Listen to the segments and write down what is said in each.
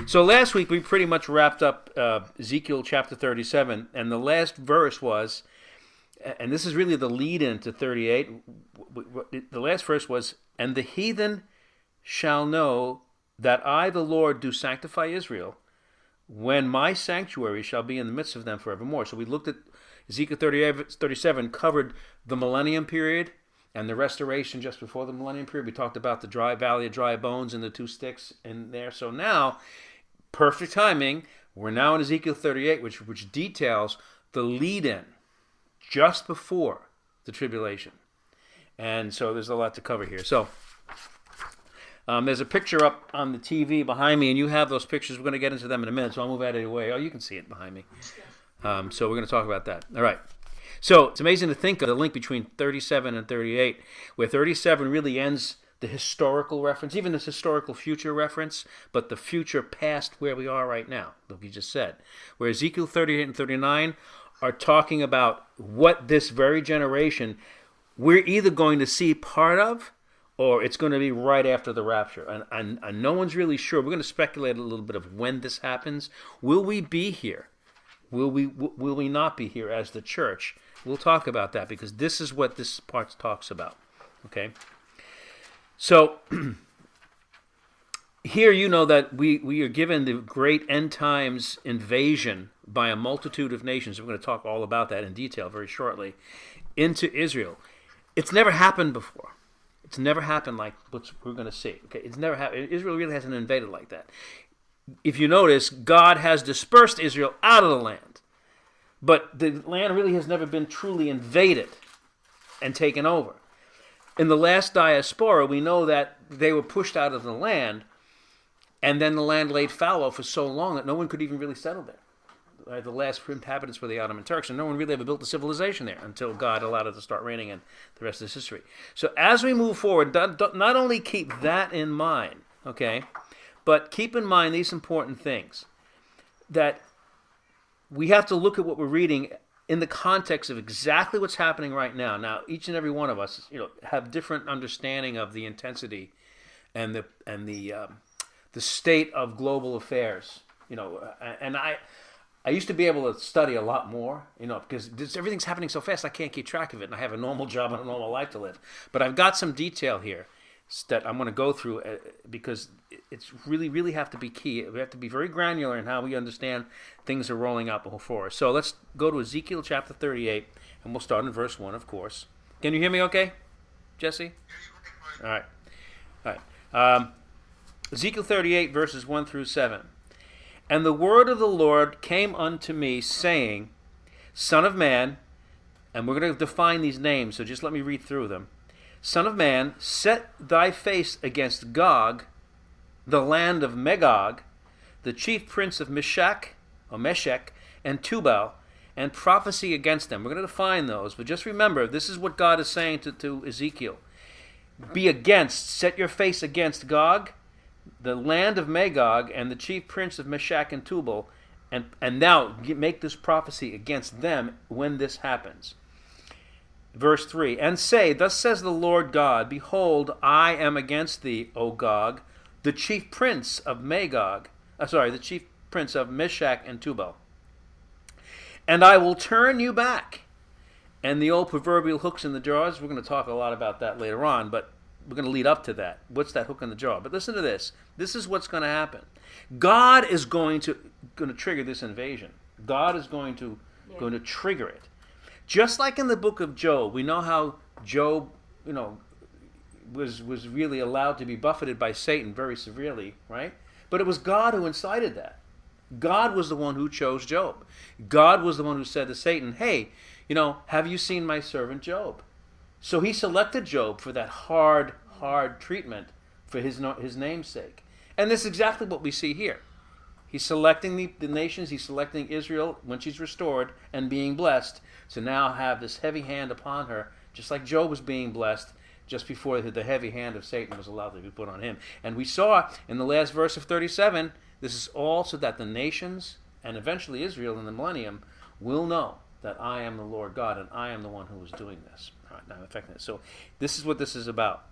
So last week we pretty much wrapped up Ezekiel chapter 37, and the last verse was, and this is really the lead-in to 38, the last verse was, "And the heathen shall know that I, the Lord, do sanctify Israel, when my sanctuary shall be in the midst of them forevermore." So we looked at Ezekiel 37, covered the Millennium period and the restoration just before the Millennium period. We talked about the dry valley of dry bones and the two sticks in there. So now, perfect timing, we're now in Ezekiel 38, which details the lead-in just before the tribulation. And so there's a lot to cover here. So there's a picture up on the TV behind me, and you have those pictures. We're going to get into them in a minute, so I'll move out of the way. Oh, you can see it behind me. So we're going to talk about that. All right. So it's amazing to think of the link between 37 and 38, where 37 really ends the historical reference, even this historical future reference, but the future past where we are right now, like you just said. Where Ezekiel 38 and 39 are talking about what this very generation we're either going to see part of, or it's going to be right after the rapture. And no one's really sure. We're going to speculate a little bit of when this happens. Will we be here? Will we not be here as the church? We'll talk about that, because this is what this part talks about. Okay? So, here you know that we are given the great end times invasion by a multitude of nations. We're going to talk all about that in detail very shortly, into Israel. It's never happened before. It's never happened like what we're going to see. Okay, it's never happened. Israel really hasn't invaded like that. If you notice, God has dispersed Israel out of the land, but the land really has never been truly invaded and taken over. In the last diaspora, we know that they were pushed out of the land, and then the land laid fallow for so long that no one could even really settle there. The last inhabitants were the Ottoman Turks, and no one really ever built a civilization there until God allowed it to start raining, and the rest is history. So as we move forward, not only keep that in mind, okay, but keep in mind these important things, that we have to look at what we're reading in the context of exactly what's happening right now. Now, each and every one of us, have different understanding of the intensity and the state of global affairs. And I used to be able to study a lot more, because everything's happening so fast I can't keep track of it, and I have a normal job and a normal life to live. But I've got some detail here that I'm going to go through, because it's really have to be key. We have to be very granular in how we understand things are rolling out before us. So let's go to Ezekiel chapter 38, and we'll start in verse 1, of course. Can you hear me okay, Jesse? All right. Ezekiel 38, verses 1 through 7. "And the word of the Lord came unto me, saying, Son of man," and we're going to define these names, so just let me read through them. "Son of man, set thy face against Gog, the land of Magog, the chief prince of Meshach, and Tubal, and prophesy against them." We're going to define those, but just remember, this is what God is saying to Ezekiel. Set your face against Gog, the land of Magog, and the chief prince of Meshach and Tubal, and now make this prophecy against them when this happens. Verse 3, "And say, Thus says the Lord God, Behold, I am against thee, O Gog, the chief prince of the chief prince of Meshach and Tubal. And I will turn you back." And the old proverbial hooks in the jaws, we're going to talk a lot about that later on, but we're going to lead up to that. What's that hook in the jar? But listen to this. This is what's going to happen. God is going to trigger this invasion. God is going to trigger it. Just like in the book of Job, we know how Job, was really allowed to be buffeted by Satan very severely, right? But it was God who incited that. God was the one who chose Job. God was the one who said to Satan, "Hey, have you seen my servant Job?" So he selected Job for that hard treatment for his namesake. And this is exactly what we see here. He's selecting the nations. He's selecting Israel when she's restored and being blessed to now have this heavy hand upon her, just like Job was being blessed just before the heavy hand of Satan was allowed to be put on him. And we saw in the last verse of 37, this is all so that the nations and eventually Israel in the millennium will know that I am the Lord God and I am the one who is doing this. All right, now, so this is what this is about.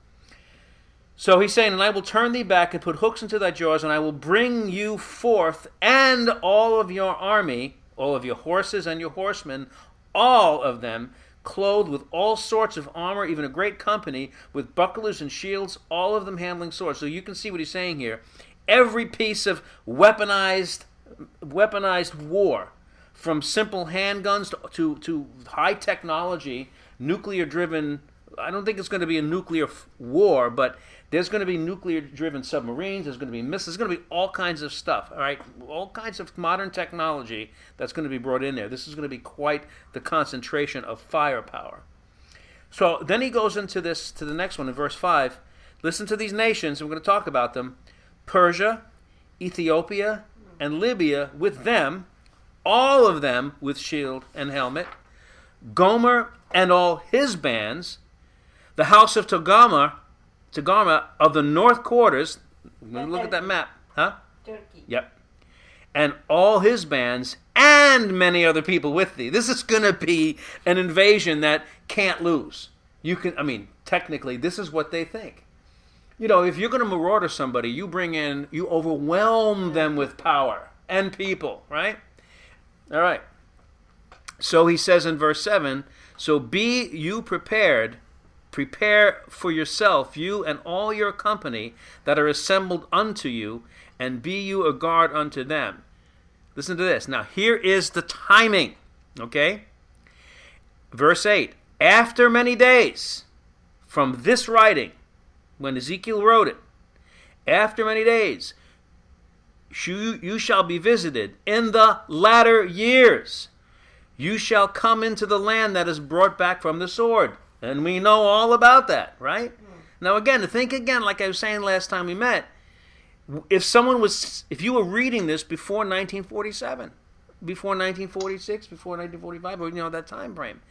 So he's saying, and I will turn thee back and put hooks into thy jaws, and I will bring you forth and all of your army, all of your horses and your horsemen, all of them, clothed with all sorts of armor, even a great company, with bucklers and shields, all of them handling swords. So you can see what he's saying here. Every piece of weaponized war, from simple handguns to high technology, nuclear-driven. I don't think it's going to be a nuclear war, but there's going to be nuclear-driven submarines. There's going to be missiles. There's going to be all kinds of stuff. All right, all kinds of modern technology that's going to be brought in there. This is going to be quite the concentration of firepower. So then he goes into this to the next one in verse 5. Listen to these nations, and we're going to talk about them: Persia, Ethiopia, and Libya with them, all of them with shield and helmet. Gomer and all his bands. The house of Togarmah of the north quarters. Look at that map. Huh? Turkey. Yep. And all his bands and many other people with thee. This is going to be an invasion that can't lose. Technically, this is what they think. You know, if you're going to marauder somebody, you overwhelm them with power and people, right? All right. So he says in verse 7, so be you prepared, prepare for yourself, you and all your company that are assembled unto you, and be you a guard unto them. Listen to this. Now here is the timing, okay? Verse 8, after many days from this writing, when Ezekiel wrote it, after many days, you shall be visited in the latter years. You shall come into the land that is brought back from the sword. And we know all about that, right? Now again, think again, like I was saying last time we met, if you were reading this before 1947, before 1946, before 1945, or that time frame,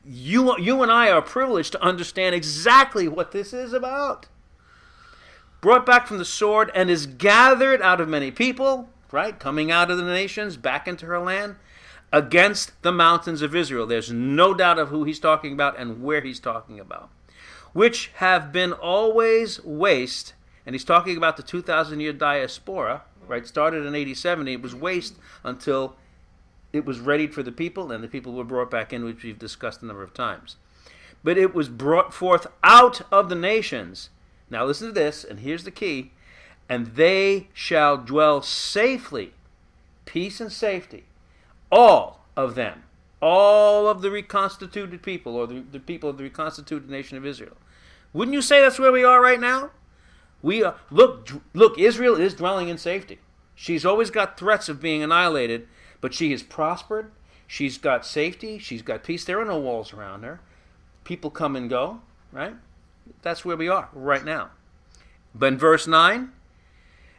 you and I are privileged to understand exactly what this is about. Brought back from the sword, and is gathered out of many people, right? Coming out of the nations, back into her land, against the mountains of Israel. There's no doubt of who he's talking about and where he's talking about. Which have been always waste, and he's talking about the 2,000-year diaspora, right? Started in 80-70, it was waste until it was readied for the people, and the people were brought back in, which we've discussed a number of times. But it was brought forth out of the nations. Now listen to this, and here's the key. And they shall dwell safely, peace and safety, all of them, all of the reconstituted people, or the people of the reconstituted nation of Israel. Wouldn't you say that's where we are right now? We are. Look, Israel is dwelling in safety. She's always got threats of being annihilated, but she has prospered. She's got safety. She's got peace. There are no walls around her. People come and go, right? That's where we are right now. But in verse 9,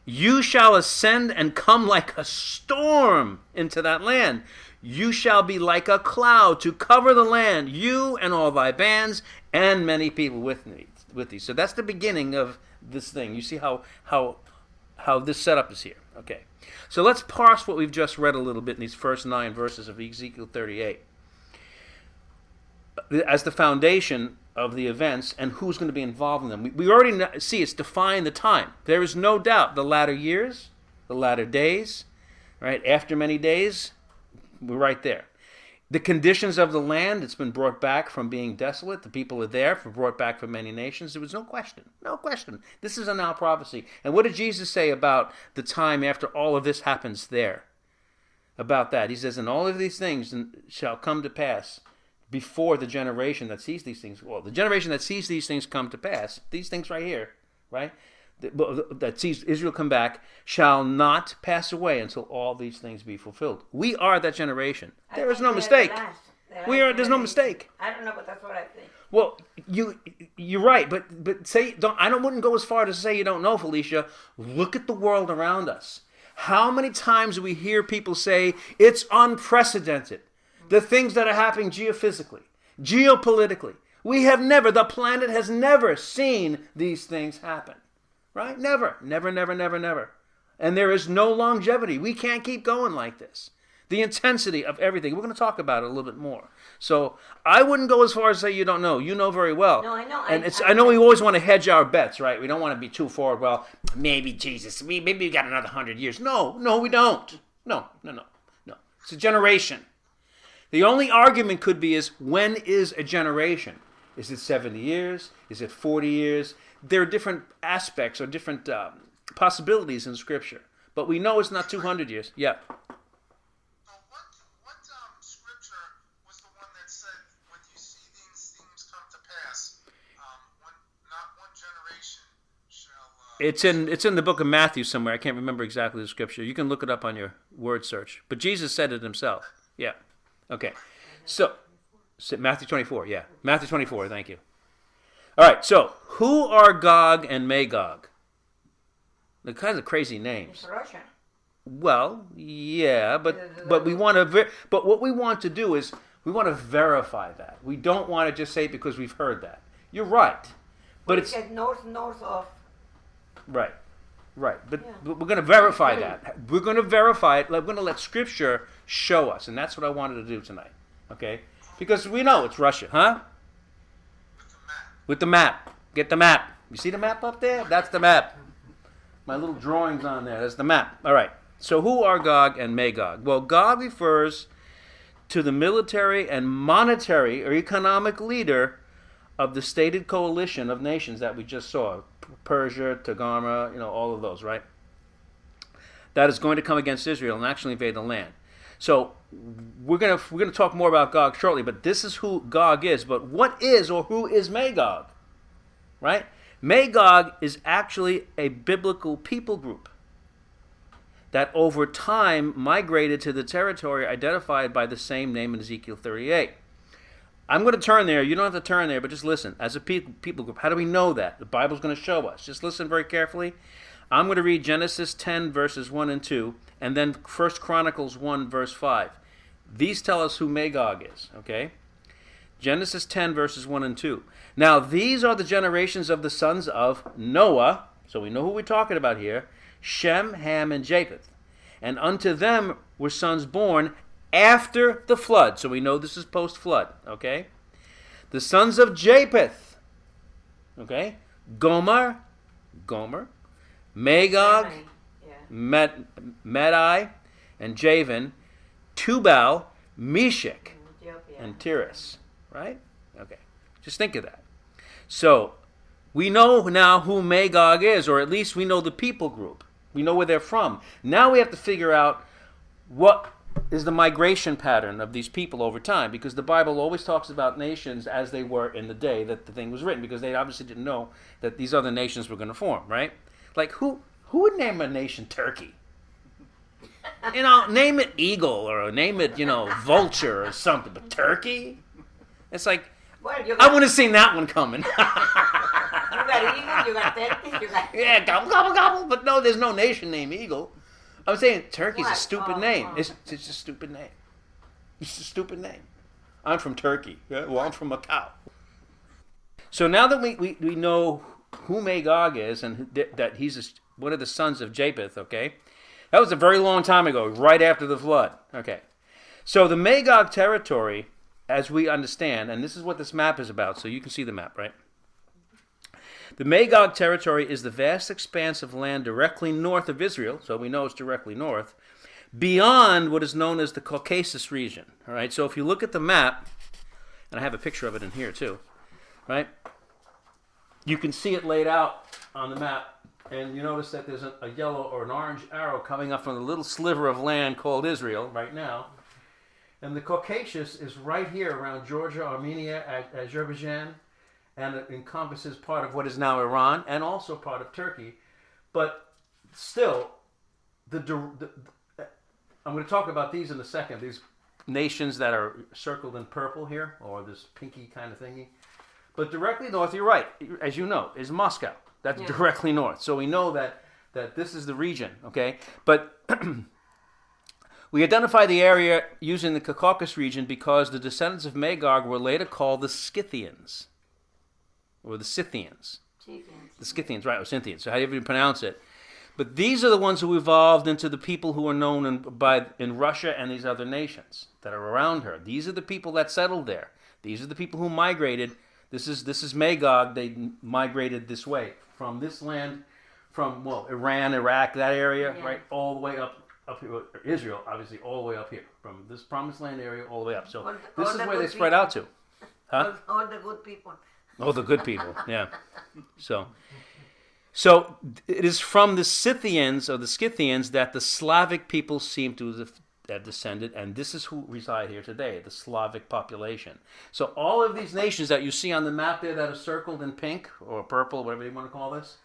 you shall ascend and come like a storm into that land. You shall be like a cloud to cover the land, you and all thy bands, and many people with thee. So that's the beginning of this thing. You see how this setup is here. Okay. So let's parse what we've just read a little bit in these first 9 verses of Ezekiel 38. As the foundation of the events and who's going to be involved in them. We already see it's defined the time. There is no doubt the latter years, the latter days, right? After many days, we're right there. The conditions of the land, it's been brought back from being desolate. The people are there, brought back from many nations. There was no question. No question. This is a now prophecy. And what did Jesus say about the time after all of this happens there? About that. He says, and all of these things shall come to pass before the generation that sees these things. Well, the generation that sees these things come to pass, these things right here, right? That sees Israel come back, shall not pass away until all these things be fulfilled. We are that generation. There is no mistake. There's no mistake. I don't know, but that's what I think. Well, you're right, but wouldn't go as far to say you don't know, Felicia. Look at the world around us. How many times do we hear people say it's unprecedented? The things that are happening geophysically, geopolitically. The planet has never seen these things happen. Right? Never. And there is no longevity. We can't keep going like this. The intensity of everything. We're going to talk about it a little bit more. So I wouldn't go as far as say you don't know. You know very well. No, I know. And I know we always want to hedge our bets, right? We don't want to be too forward. Well, maybe Jesus, maybe we got another 100 years. No, we don't. No. It's a generation. The only argument could be is, when is a generation? Is it 70 years? Is it 40 years? There are different aspects or different possibilities in Scripture. But we know it's not 200 years. Yeah. What Scripture was the one that said, when you see these things come to pass, not one generation shall... It's in the book of Matthew somewhere. I can't remember exactly the Scripture. You can look it up on your word search. But Jesus said it himself. Yeah. Okay. So Matthew 24, yeah. Matthew 24, thank you. All right, so who are Gog and Magog? The kinds of crazy names. It's Russia. Well, yeah, but we want to. But what we want to do is we want to verify that. We don't want to just say it because we've heard that. You're right, but it's north of. Right. But we're going to verify that. We're going to verify it. We're going to let Scripture show us, and that's what I wanted to do tonight. Okay, because we know it's Russia, huh? With the map. Get the map. You see the map up there? That's the map. My little drawings on there. That's the map. All right. So who are Gog and Magog? Well, Gog refers to the military and monetary or economic leader of the stated coalition of nations that we just saw. Persia, Togarmah, all of those, right? That is going to come against Israel and actually invade the land. So we're gonna talk more about Gog shortly, but this is who Gog is. But what is or who is Magog? Right? Magog is actually a biblical people group that over time migrated to the territory identified by the same name in Ezekiel 38. I'm going to turn there. You don't have to turn there, but just listen. As a people group, how do we know that? The Bible's going to show us. Just listen very carefully. I'm going to read Genesis 10, verses 1 and 2, and then 1 Chronicles 1, verse 5. These tell us who Magog is, okay? Genesis 10, verses 1 and 2. Now, these are the generations of the sons of Noah. So we know who we're talking about here. Shem, Ham, and Japheth. And unto them were sons born after the flood. So we know this is post-flood, okay? The sons of Japheth, okay? Gomer, Magog, Madai, and Javan, Tubal, Meshach, and Tiras, right? Okay, just think of that. So we know now who Magog is, or at least we know the people group. We know where they're from. Now we have to figure out what is the migration pattern of these people over time, because the Bible always talks about nations as they were in the day that the thing was written, because they obviously didn't know that these other nations were going to form, right? Like who would name a nation Turkey? Name it Eagle or name it, Vulture or something, but Turkey? It's like, I wouldn't have seen that one coming. You got Eagle, you got Turkey, you got... Yeah, gobble. But no, there's no nation named Eagle. I'm saying Turkey's a stupid name. It's a stupid name. It's a stupid name. I'm from Turkey. Well, I'm from Macau. So now that we know who Magog is and that he's one of the sons of Japheth, okay? That was a very long time ago, right after the flood. Okay. So the Magog territory, as we understand, and this is what this map is about, so you can see the map, right? The Magog territory is the vast expanse of land directly north of Israel, so we know it's directly north, beyond what is known as the Caucasus region. All right, so if you look at the map, and I have a picture of it in here too, right? You can see it laid out on the map, and you notice that there's a yellow or an orange arrow coming up from the little sliver of land called Israel right now. And the Caucasus is right here around Georgia, Armenia, Azerbaijan, and it encompasses part of what is now Iran and also part of Turkey. But still, I'm going to talk about these in a second, these nations that are circled in purple here, or this pinky kind of thingy. But directly north, you're right, as you know, is Moscow. That's directly north. So we know that this is the region, okay? But we identify the area using the Caucasus region because the descendants of Magog were later called the Scythians. Or the Scythians. The Scythians, right, or Scythians, so how do you even pronounce it? But these are the ones who evolved into the people who are known in Russia and these other nations that are around her. These are the people that settled there. These are the people who migrated. This is Magog. They migrated this way from this land, from Iran, Iraq, that area, right, all the way up here. Israel, obviously, all the way up here, from this promised land area all the way up. So this is where they spread out to. Huh? All the good people. Oh, the good people, yeah. So it is from the Scythians or the Scythians that the Slavic people seem to have descended, and this is who reside here today, the Slavic population. So all of these nations that you see on the map there that are circled in pink or purple, whatever you want to call this,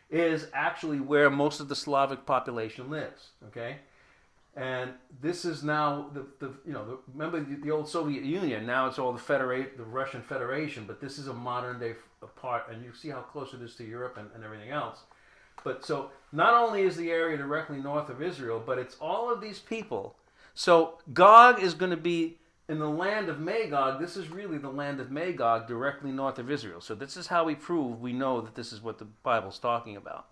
is actually where most of the Slavic population lives. Okay, and this is now remember the old Soviet Union. Now it's all the Russian Federation, but this is a modern day part, and you see how close it is to Europe and everything else. But so not only is the area directly north of Israel, but it's all of these people. So Gog is going to be in the land of Magog. This is really the land of Magog directly north of Israel. So this is how we know that this is what the Bible's talking about.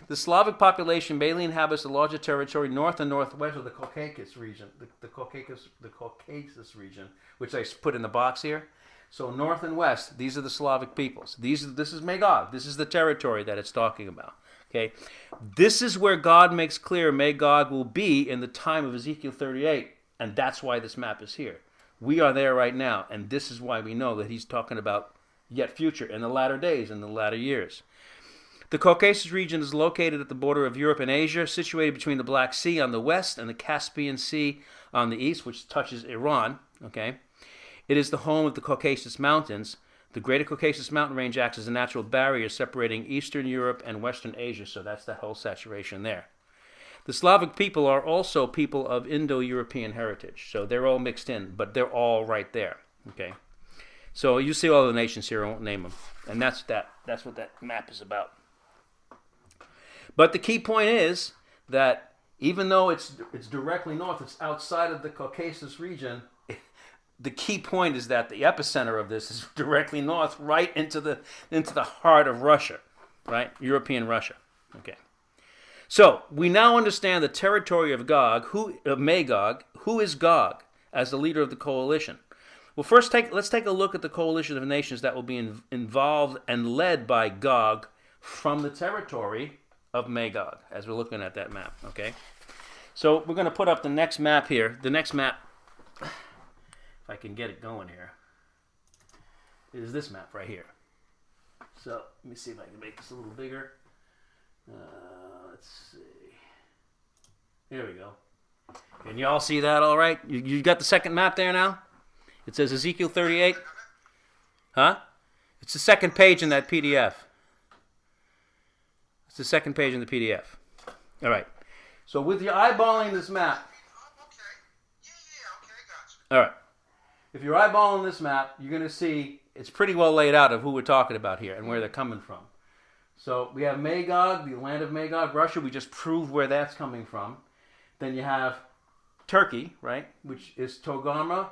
The Slavic population mainly inhabits the larger territory north and northwest of the Caucasus region, the Caucasus region, which I put in the box here. So north and west, these are the Slavic peoples. This is Magog. This is the territory that it's talking about. Okay, this is where God makes clear Magog will be in the time of Ezekiel 38, and that's why this map is here. We are there right now, and this is why we know that he's talking about yet future, in the latter days, in the latter years. The Caucasus region is located at the border of Europe and Asia, situated between the Black Sea on the west and the Caspian Sea on the east, which touches Iran. Okay, it is the home of the Caucasus Mountains. The Greater Caucasus Mountain Range acts as a natural barrier separating Eastern Europe and Western Asia, so that's that whole saturation there. The Slavic people are also people of Indo-European heritage, so they're all mixed in, but they're all right there. Okay, so you see all the nations here. I won't name them, and that's what that map is about. But the key point is that even though it's directly north, it's outside of the Caucasus region. The key point is that the epicenter of this is directly north, right into the heart of Russia, right? European Russia. Okay. So we now understand the territory of Magog. Who is Gog as the leader of the coalition? Well, first let's take a look at the coalition of nations that will be involved and led by Gog from the territory of Magog, as we're looking at that map. Okay. So we're going to put up the next map here. The next map, if I can get it going here, is this map right here. So let me see if I can make this a little bigger. Let's see. Here we go. Can you all see that all right? You got the second map there now? It says Ezekiel 38. Huh? It's the second page in that PDF. It's the second page in the PDF. All right. So with your eyeballing this map. Okay, gotcha. All right. If you're eyeballing this map, you're going to see it's pretty well laid out of who we're talking about here and where they're coming from. So we have Magog, the land of Magog, Russia. We just proved where that's coming from. Then you have Turkey, right, which is Togarmah.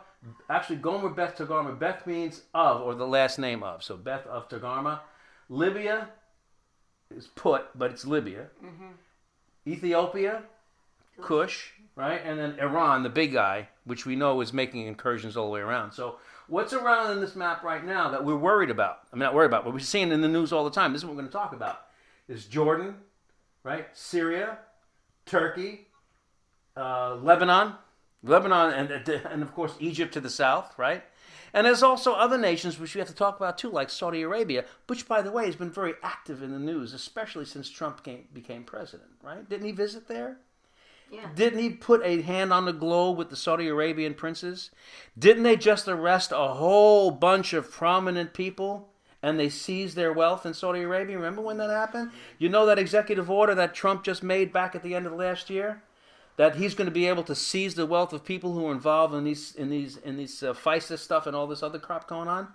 Actually, Gomer Beth Togarmah. Beth means of, or the last name of. So Beth of Togarmah. Libya is Put, but it's Libya. Mm-hmm. Ethiopia, Cush, right? And then Iran, the big guy, which we know is making incursions all the way around. So what's around in this map right now that we're worried about? I mean, not worried about, but we're seeing in the news all the time. This is what we're going to talk about. Is Jordan, right? Syria, Turkey, Lebanon, and of course Egypt to the south, right? And there's also other nations which we have to talk about too, like Saudi Arabia, which, by the way, has been very active in the news, especially since Trump became president, right? Didn't he visit there? Yeah. Didn't he put a hand on the globe with the Saudi Arabian princes? Didn't they just arrest a whole bunch of prominent people and they seized their wealth in Saudi Arabia? Remember when that happened? You know that executive order that Trump just made back at the end of last year? That he's going to be able to seize the wealth of people who are involved in these FISA stuff and all this other crap going on.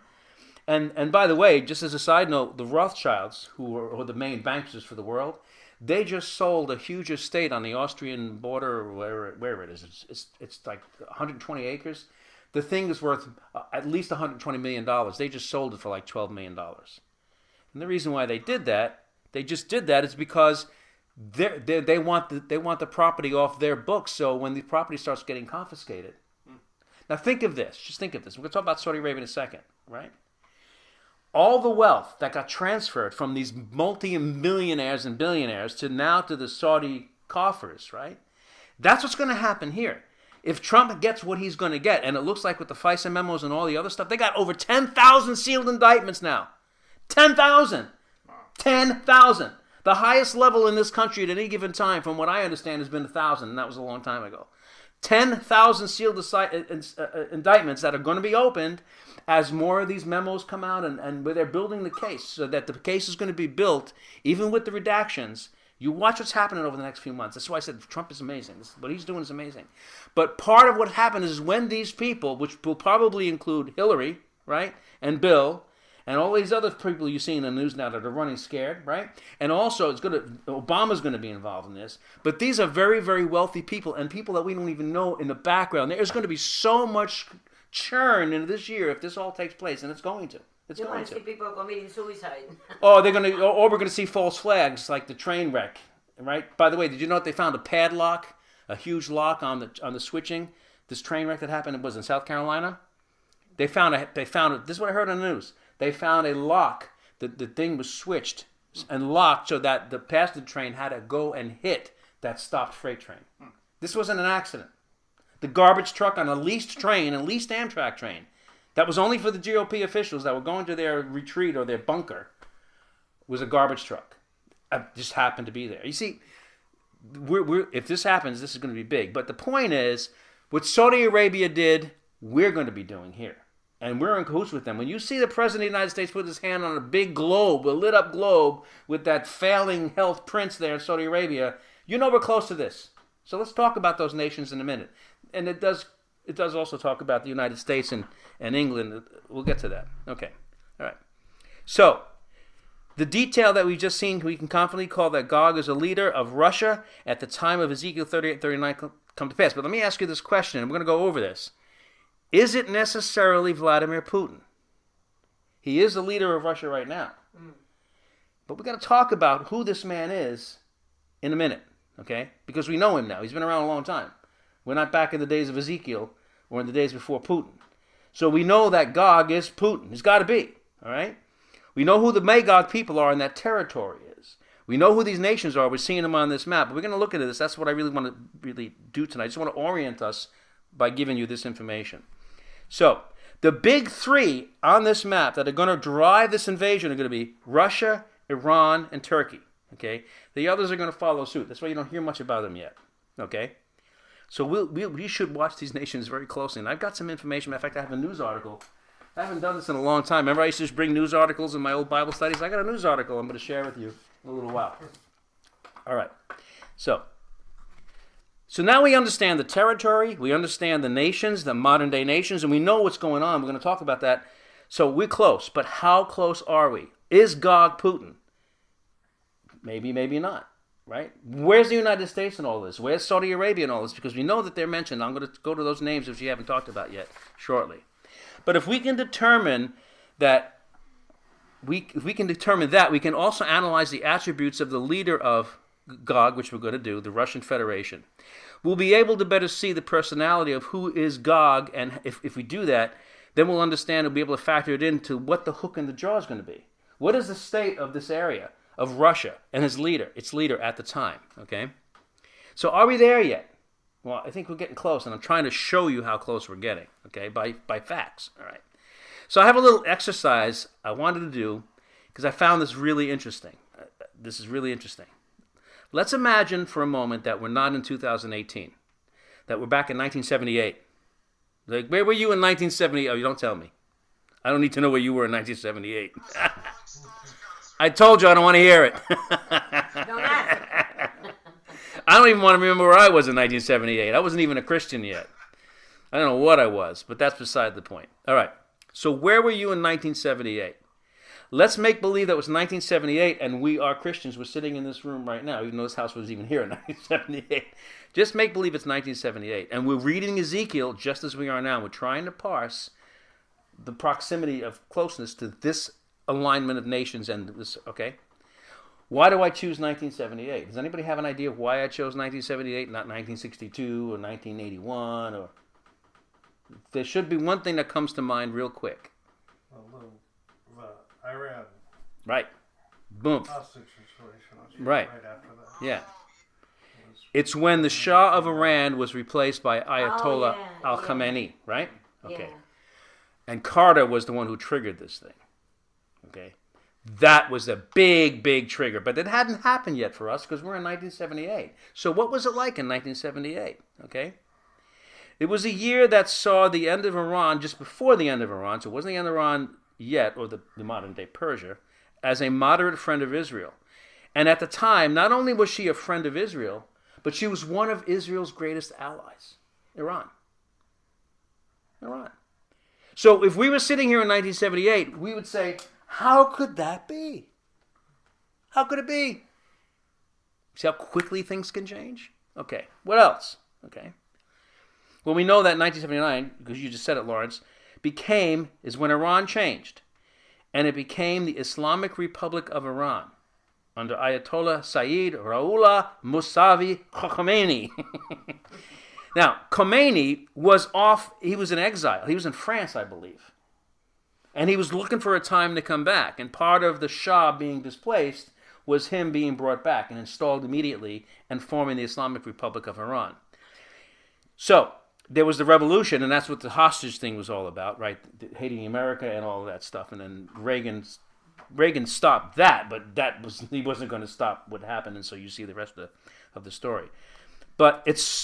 And by the way, just as a side note, the Rothschilds, who are the main banksters for the world, they just sold a huge estate on the Austrian border, or wherever it is. It's like 120 acres. The thing is worth at least $120 million. They just sold it for like $12 million. And the reason why they just did that is because they want the property off their books. So when the property starts getting confiscated, now think of this. Just think of this. We're going to talk about Saudi Arabia in a second, right? All the wealth that got transferred from these multi-millionaires and billionaires to the Saudi coffers, right? That's what's going to happen here. If Trump gets what he's going to get, and it looks like with the FISA memos and all the other stuff, they got over 10,000 sealed indictments now. 10,000. 10,000. The highest level in this country at any given time, from what I understand, has been 1,000, and that was a long time ago. 10,000 sealed indictments that are going to be opened as more of these memos come out, and where they're building the case, so that the case is going to be built, even with the redactions. You watch what's happening over the next few months. That's why I said Trump is amazing. What he's doing is amazing. But part of what happens is when these people, which will probably include Hillary, right, and Bill, and all these other people you see in the news now that are running scared, right? And also, Obama's going to be involved in this. But these are very, very wealthy people, and people that we don't even know in the background. There's going to be so much churn in this year if this all takes place, and it's going to. You might see people committing suicide. Or we're going to see false flags like the train wreck, right? By the way, did you know that they found a padlock, a huge lock on the switching? This train wreck that happened, it was in South Carolina. They found it. This is what I heard on the news. They found a lock. The thing was switched and locked so that the passenger train had to go and hit that stopped freight train. This wasn't an accident. The garbage truck on a leased train, a leased Amtrak train, that was only for the GOP officials that were going to their retreat or their bunker, was a garbage truck. It just happened to be there. You see, if this happens, this is going to be big. But the point is, what Saudi Arabia did, we're going to be doing here. And we're in cahoots with them. When you see the President of the United States put his hand on a big globe, a lit up globe, with that failing health prince there in Saudi Arabia, you know we're close to this. So let's talk about those nations in a minute. And it does also talk about the United States and England. We'll get to that. Okay. All right. So, the detail that we've just seen, we can confidently call that Gog is a leader of Russia at the time of Ezekiel 38-39 come to pass. But let me ask you this question, and we're going to go over this. Is it necessarily Vladimir Putin? He is the leader of Russia right now. But we're going to talk about who this man is in a minute, okay? Because we know him now. He's been around a long time. We're not back in the days of Ezekiel or in the days before Putin. So we know that Gog is Putin. He's got to be, all right? We know who the Magog people are in that territory is. We know who these nations are. We're seeing them on this map. But we're going to look into this. That's what I really want to do tonight. I just want to orient us by giving you this information. So, the big three on this map that are going to drive this invasion are going to be Russia, Iran, and Turkey. Okay? The others are going to follow suit. That's why you don't hear much about them yet. Okay? So we should watch these nations very closely. And I've got some information. In fact, I have a news article. I haven't done this in a long time. Remember I used to just bring news articles in my old Bible studies? I got a news article I'm going to share with you in a little while. All right. So now we understand the territory. We understand the nations, the modern-day nations, and we know what's going on. We're going to talk about that. So we're close. But how close are we? Is Gog Putin? Maybe, maybe not. Right? Where's the United States in all this? Where's Saudi Arabia in all this? Because we know that they're mentioned. I'm going to go to those names which you haven't talked about yet shortly. But if we can determine that, we can also analyze the attributes of the leader of Gog, which we're going to do, the Russian Federation. We'll be able to better see the personality of who is Gog, and if we do that, then we'll understand and be able to factor it into what the hook in the jaw is going to be. What is the state of this area? Of Russia and its leader at the time, okay? So are we there yet? Well, I think we're getting close, and I'm trying to show you how close we're getting, okay, by facts, all right? So I have a little exercise I wanted to do because I found this really interesting. This is really interesting. Let's imagine for a moment that we're not in 2018, that we're back in 1978. Like, where were you in 1978? Oh, you don't tell me. I don't need to know where you were in 1978. I told you I don't want to hear it. Don't ask. I don't even want to remember where I was in 1978. I wasn't even a Christian yet. I don't know what I was, but that's beside the point. All right. So where were you in 1978? Let's make believe that it was 1978 and we are Christians. We're sitting in this room right now, even though this house was even here in 1978. Just make believe it's 1978. And we're reading Ezekiel just as we are now. We're trying to parse the proximity of closeness to this alignment of nations and this, okay? Why do I choose 1978? Does anybody have an idea of why I chose 1978, not 1962 or 1981? Or there should be one thing that comes to mind real quick. A little Iran Right. Boom. hostage situation. Right. After that. Yeah. It's when the Shah of Iran was replaced by Ayatollah Al-Khamenei, right? Okay. Yeah. And Carter was the one who triggered this thing. Okay. That was a big, big trigger. But it hadn't happened yet for us because we're in 1978. So what was it like in 1978? Okay. It was a year that saw the end of Iran, just before the end of Iran, so it wasn't the end of Iran yet, or the modern-day Persia, as a moderate friend of Israel. And at the time, not only was she a friend of Israel, but she was one of Israel's greatest allies, Iran. Iran. So if we were sitting here in 1978, we would say, how could that be? How could it be? See how quickly things can change? Okay, what else? Okay. Well, we know that 1979, because you just said it, Lawrence, is when Iran changed. And it became the Islamic Republic of Iran under Ayatollah Sayyid Ruhollah Musavi Khomeini. Now, Khomeini he was in exile. He was in France, I believe. And he was looking for a time to come back. And part of the Shah being displaced was him being brought back and installed immediately and forming the Islamic Republic of Iran. So, there was the revolution, and that's what the hostage thing was all about, right? Hating America and all of that stuff. And then Reagan stopped that, but he wasn't going to stop what happened, and so you see the rest of the story. But this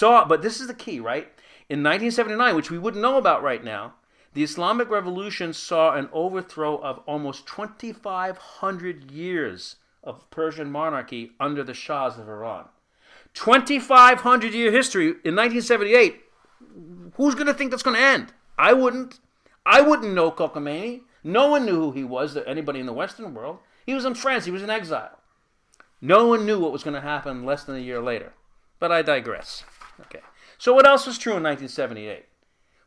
is the key, right? In 1979, which we wouldn't know about right now, the Islamic Revolution saw an overthrow of almost 2,500 years of Persian monarchy under the Shahs of Iran. 2,500-year history in 1978. Who's going to think that's going to end? I wouldn't. I wouldn't know Khomeini. No one knew who he was, anybody in the Western world. He was in France. He was in exile. No one knew what was going to happen less than a year later. But I digress. Okay. So what else was true in 1978?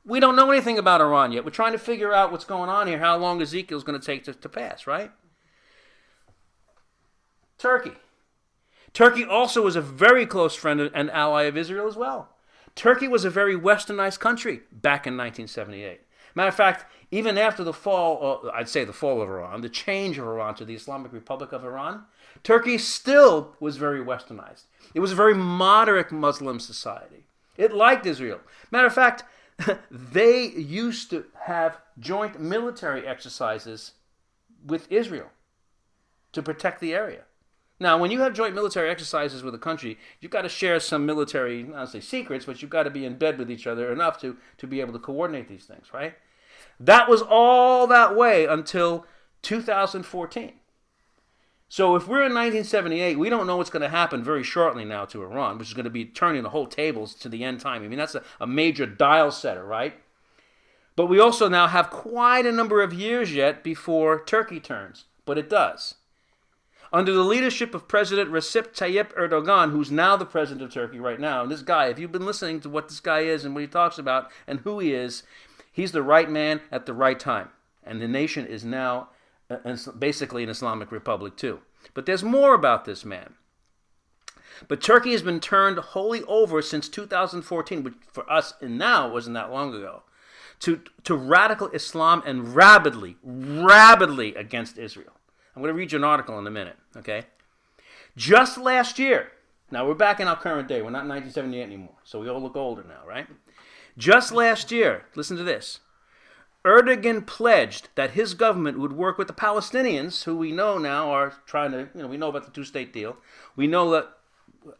We don't know anything about Iran yet. We're trying to figure out what's going on here, how long Ezekiel's going to take to pass, right? Turkey. Turkey also was a very close friend and ally of Israel as well. Turkey was a very westernized country back in 1978. Matter of fact, even after the fall, I'd say the fall of Iran, the change of Iran to the Islamic Republic of Iran, Turkey still was very westernized. It was a very moderate Muslim society. It liked Israel. Matter of fact, they used to have joint military exercises with Israel to protect the area. Now, when you have joint military exercises with a country, you've got to share some military, not to say secrets, but you've got to be in bed with each other enough to be able to coordinate these things, right? That was all that way until 2014. So if we're in 1978, we don't know what's going to happen very shortly now to Iran, which is going to be turning the whole tables to the end time. I mean, that's a major dial setter, right? But we also now have quite a number of years yet before Turkey turns, but it does. Under the leadership of President Recep Tayyip Erdogan, who's now the president of Turkey right now, and this guy, if you've been listening to what this guy is and what he talks about and who he is, he's the right man at the right time. And the nation is now basically an Islamic republic too. But there's more about this man. But Turkey has been turned wholly over since 2014, which for us and now wasn't that long ago, to radical Islam and rabidly against Israel. I'm going to read you an article in a minute, okay? Just last year, now we're back in our current day, we're not in 1978 anymore, so we all look older now, right? Just last year, listen to this, Erdogan pledged that his government would work with the Palestinians, who we know now are trying to, we know about the two-state deal. We know that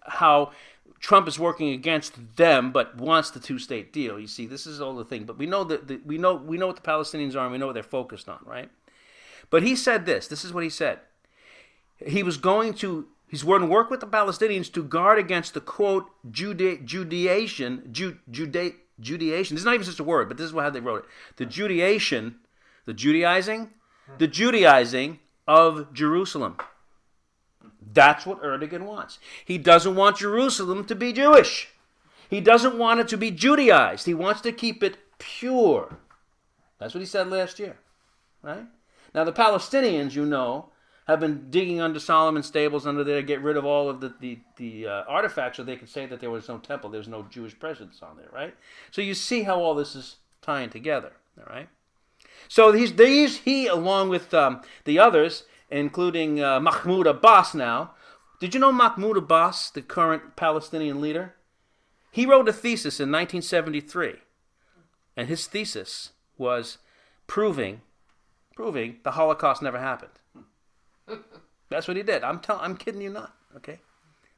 how Trump is working against them, but wants the two-state deal. You see, this is all the thing. But we know that we know what the Palestinians are, and we know what they're focused on, right? But he said this. This is what he said. He's going to work with the Palestinians to guard against the, quote, Judaization. This is not even just a word, but this is how they wrote it. The Judaizing of Jerusalem. That's what Erdogan wants. He doesn't want Jerusalem to be Jewish. He doesn't want it to be Judaized. He wants to keep it pure. That's what he said last year, right? Now, the Palestinians, have been digging under Solomon's stables under there to get rid of all of the artifacts so they could say that there was no temple, there was no Jewish presence on there, right? So you see how all this is tying together, all right? So he along with the others, including Mahmoud Abbas now. Did you know Mahmoud Abbas, the current Palestinian leader? He wrote a thesis in 1973, and his thesis was proving the Holocaust never happened. That's what he did. I'm kidding you not. Okay?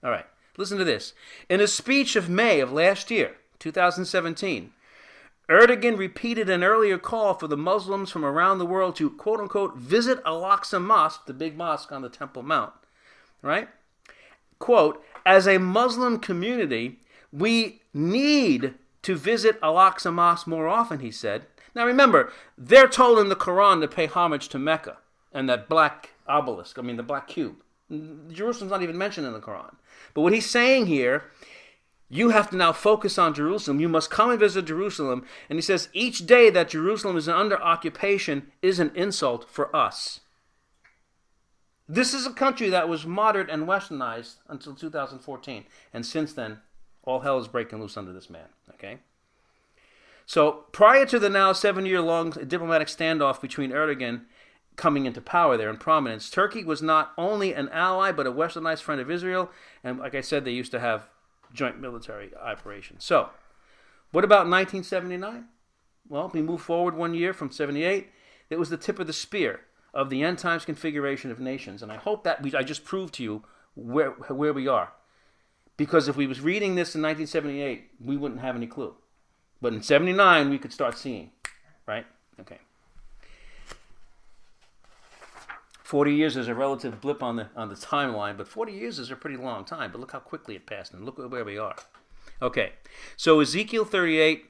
All right. Listen to this. In a speech of May of last year, 2017, Erdogan repeated an earlier call for the Muslims from around the world to, quote-unquote, visit Al-Aqsa Mosque, the big mosque on the Temple Mount. Right? Quote, as a Muslim community, we need to visit Al-Aqsa Mosque more often, he said. Now remember, they're told in the Quran to pay homage to Mecca and that black obelisk, the black cube. Jerusalem's not even mentioned in the Quran. But what he's saying here, you have to now focus on Jerusalem. You must come and visit Jerusalem. And he says, each day that Jerusalem is under occupation is an insult for us. This is a country that was modern and westernized until 2014. And since then, all hell is breaking loose under this man. Okay? So prior to the now 7-year-long diplomatic standoff between Erdogan coming into power there in prominence, Turkey was not only an ally but a westernized friend of Israel. And like I said, they used to have joint military operations. So what about 1979? Well, we move forward 1 year from 78. It was the tip of the spear of the end times configuration of nations. And I hope that I just proved to you where we are. Because if we was reading this in 1978, we wouldn't have any clue. But in 79, we could start seeing. Right? Okay. 40 years is a relative blip on the timeline, but 40 years is a pretty long time. But look how quickly it passed, and look where we are. Okay, so Ezekiel 38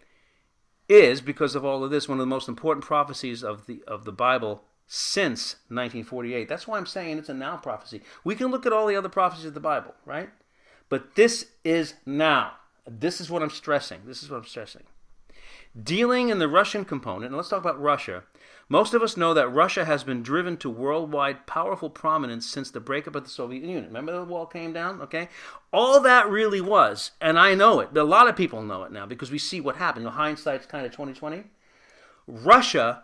is, because of all of this, one of the most important prophecies of the Bible since 1948. That's why I'm saying it's a now prophecy. We can look at all the other prophecies of the Bible, right? But this is now. This is what I'm stressing. Dealing in the Russian component, and let's talk about Russia. Most of us know that Russia has been driven to worldwide powerful prominence since the breakup of the Soviet Union. Remember the wall came down? Okay? All that really was, and I know it, a lot of people know it now because we see what happened. Hindsight's kind of 2020. Russia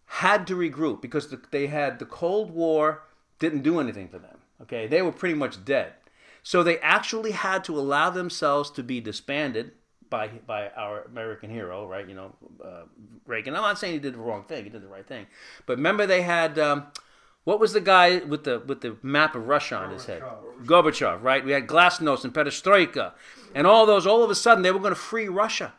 had to regroup because they had the Cold War didn't do anything for them. Okay? They were pretty much dead. So they actually had to allow themselves to be disbanded by our American hero, right? Reagan. I'm not saying he did the wrong thing; he did the right thing. But remember, they had what was the guy with the map of Russia on his head? Gorbachev, right? We had Glasnost and Perestroika, and all those. All of a sudden, they were going to free Russia,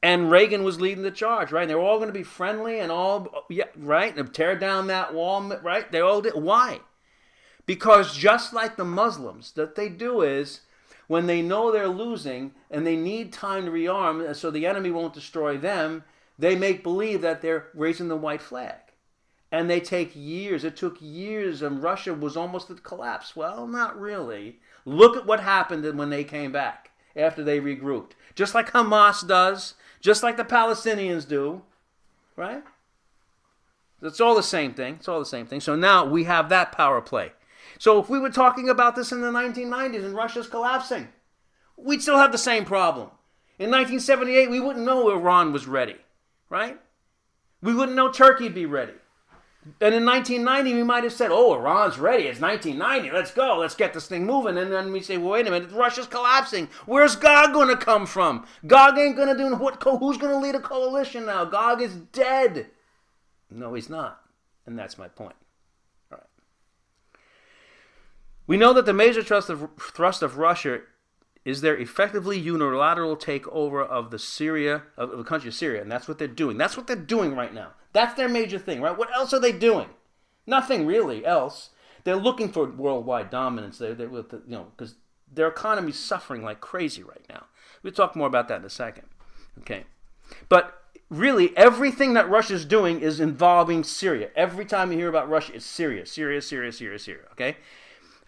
and Reagan was leading the charge, right? And they were all going to be friendly and all, yeah, right? And tear down that wall, right? They all did. Why? Because just like the Muslims, that they do is, when they know they're losing and they need time to rearm so the enemy won't destroy them, they make believe that they're raising the white flag. And they take years. It took years, and Russia was almost at collapse. Well, not really. Look at what happened when they came back after they regrouped. Just like Hamas does, just like the Palestinians do, right? It's all the same thing. So now we have that power play. So if we were talking about this in the 1990s and Russia's collapsing, we'd still have the same problem. In 1978, we wouldn't know Iran was ready, right? We wouldn't know Turkey'd be ready. And in 1990, we might have said, oh, Iran's ready. It's 1990. Let's go. Let's get this thing moving. And then we say, well, wait a minute. Russia's collapsing. Where's Gog going to come from? Gog ain't going to do what? Who's going to lead a coalition now? Gog is dead. No, he's not. And that's my point. We know that the major thrust of Russia is their effectively unilateral takeover of the country of Syria, and that's what they're doing. That's what they're doing right now. That's their major thing, right? What else are they doing? Nothing really else. They're looking for worldwide dominance. Because their economy's suffering like crazy right now. We'll talk more about that in a second. Okay, but really, everything that Russia's doing is involving Syria. Every time you hear about Russia, it's Syria. Okay.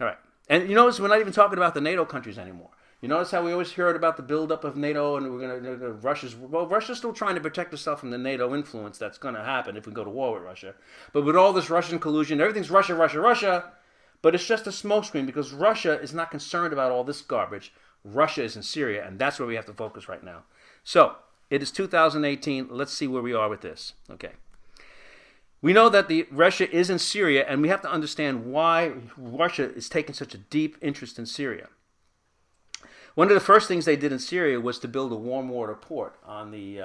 All right. And you notice we're not even talking about the NATO countries anymore. You notice how we always heard about the buildup of NATO and Russia's still trying to protect itself from the NATO influence that's going to happen if we go to war with Russia. But with all this Russian collusion, everything's Russia. But it's just a smokescreen because Russia is not concerned about all this garbage. Russia is in Syria, and that's where we have to focus right now. So, it is 2018. Let's see where we are with this. Okay. We know that Russia is in Syria, and we have to understand why Russia is taking such a deep interest in Syria. One of the first things they did in Syria was to build a warm water port on the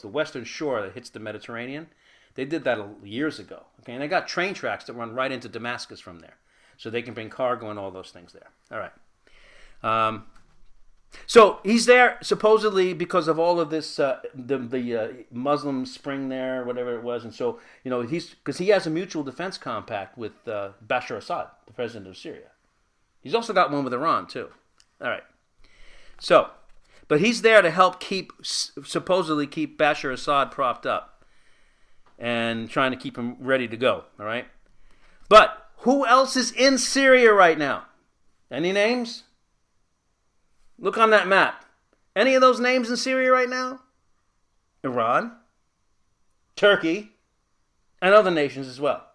western shore that hits the Mediterranean. They did that years ago. Okay, and they got train tracks that run right into Damascus from there, so they can bring cargo and all those things there. All right. So he's there supposedly because of all of this, the Muslim Spring there, whatever it was, and so because he has a mutual defense compact with Bashar Assad, the president of Syria. He's also got one with Iran too. All right. So, but he's there to help supposedly keep Bashar Assad propped up and trying to keep him ready to go. All right. But who else is in Syria right now? Any names? Look on that map. Any of those names in Syria right now? Iran, Turkey, and other nations as well.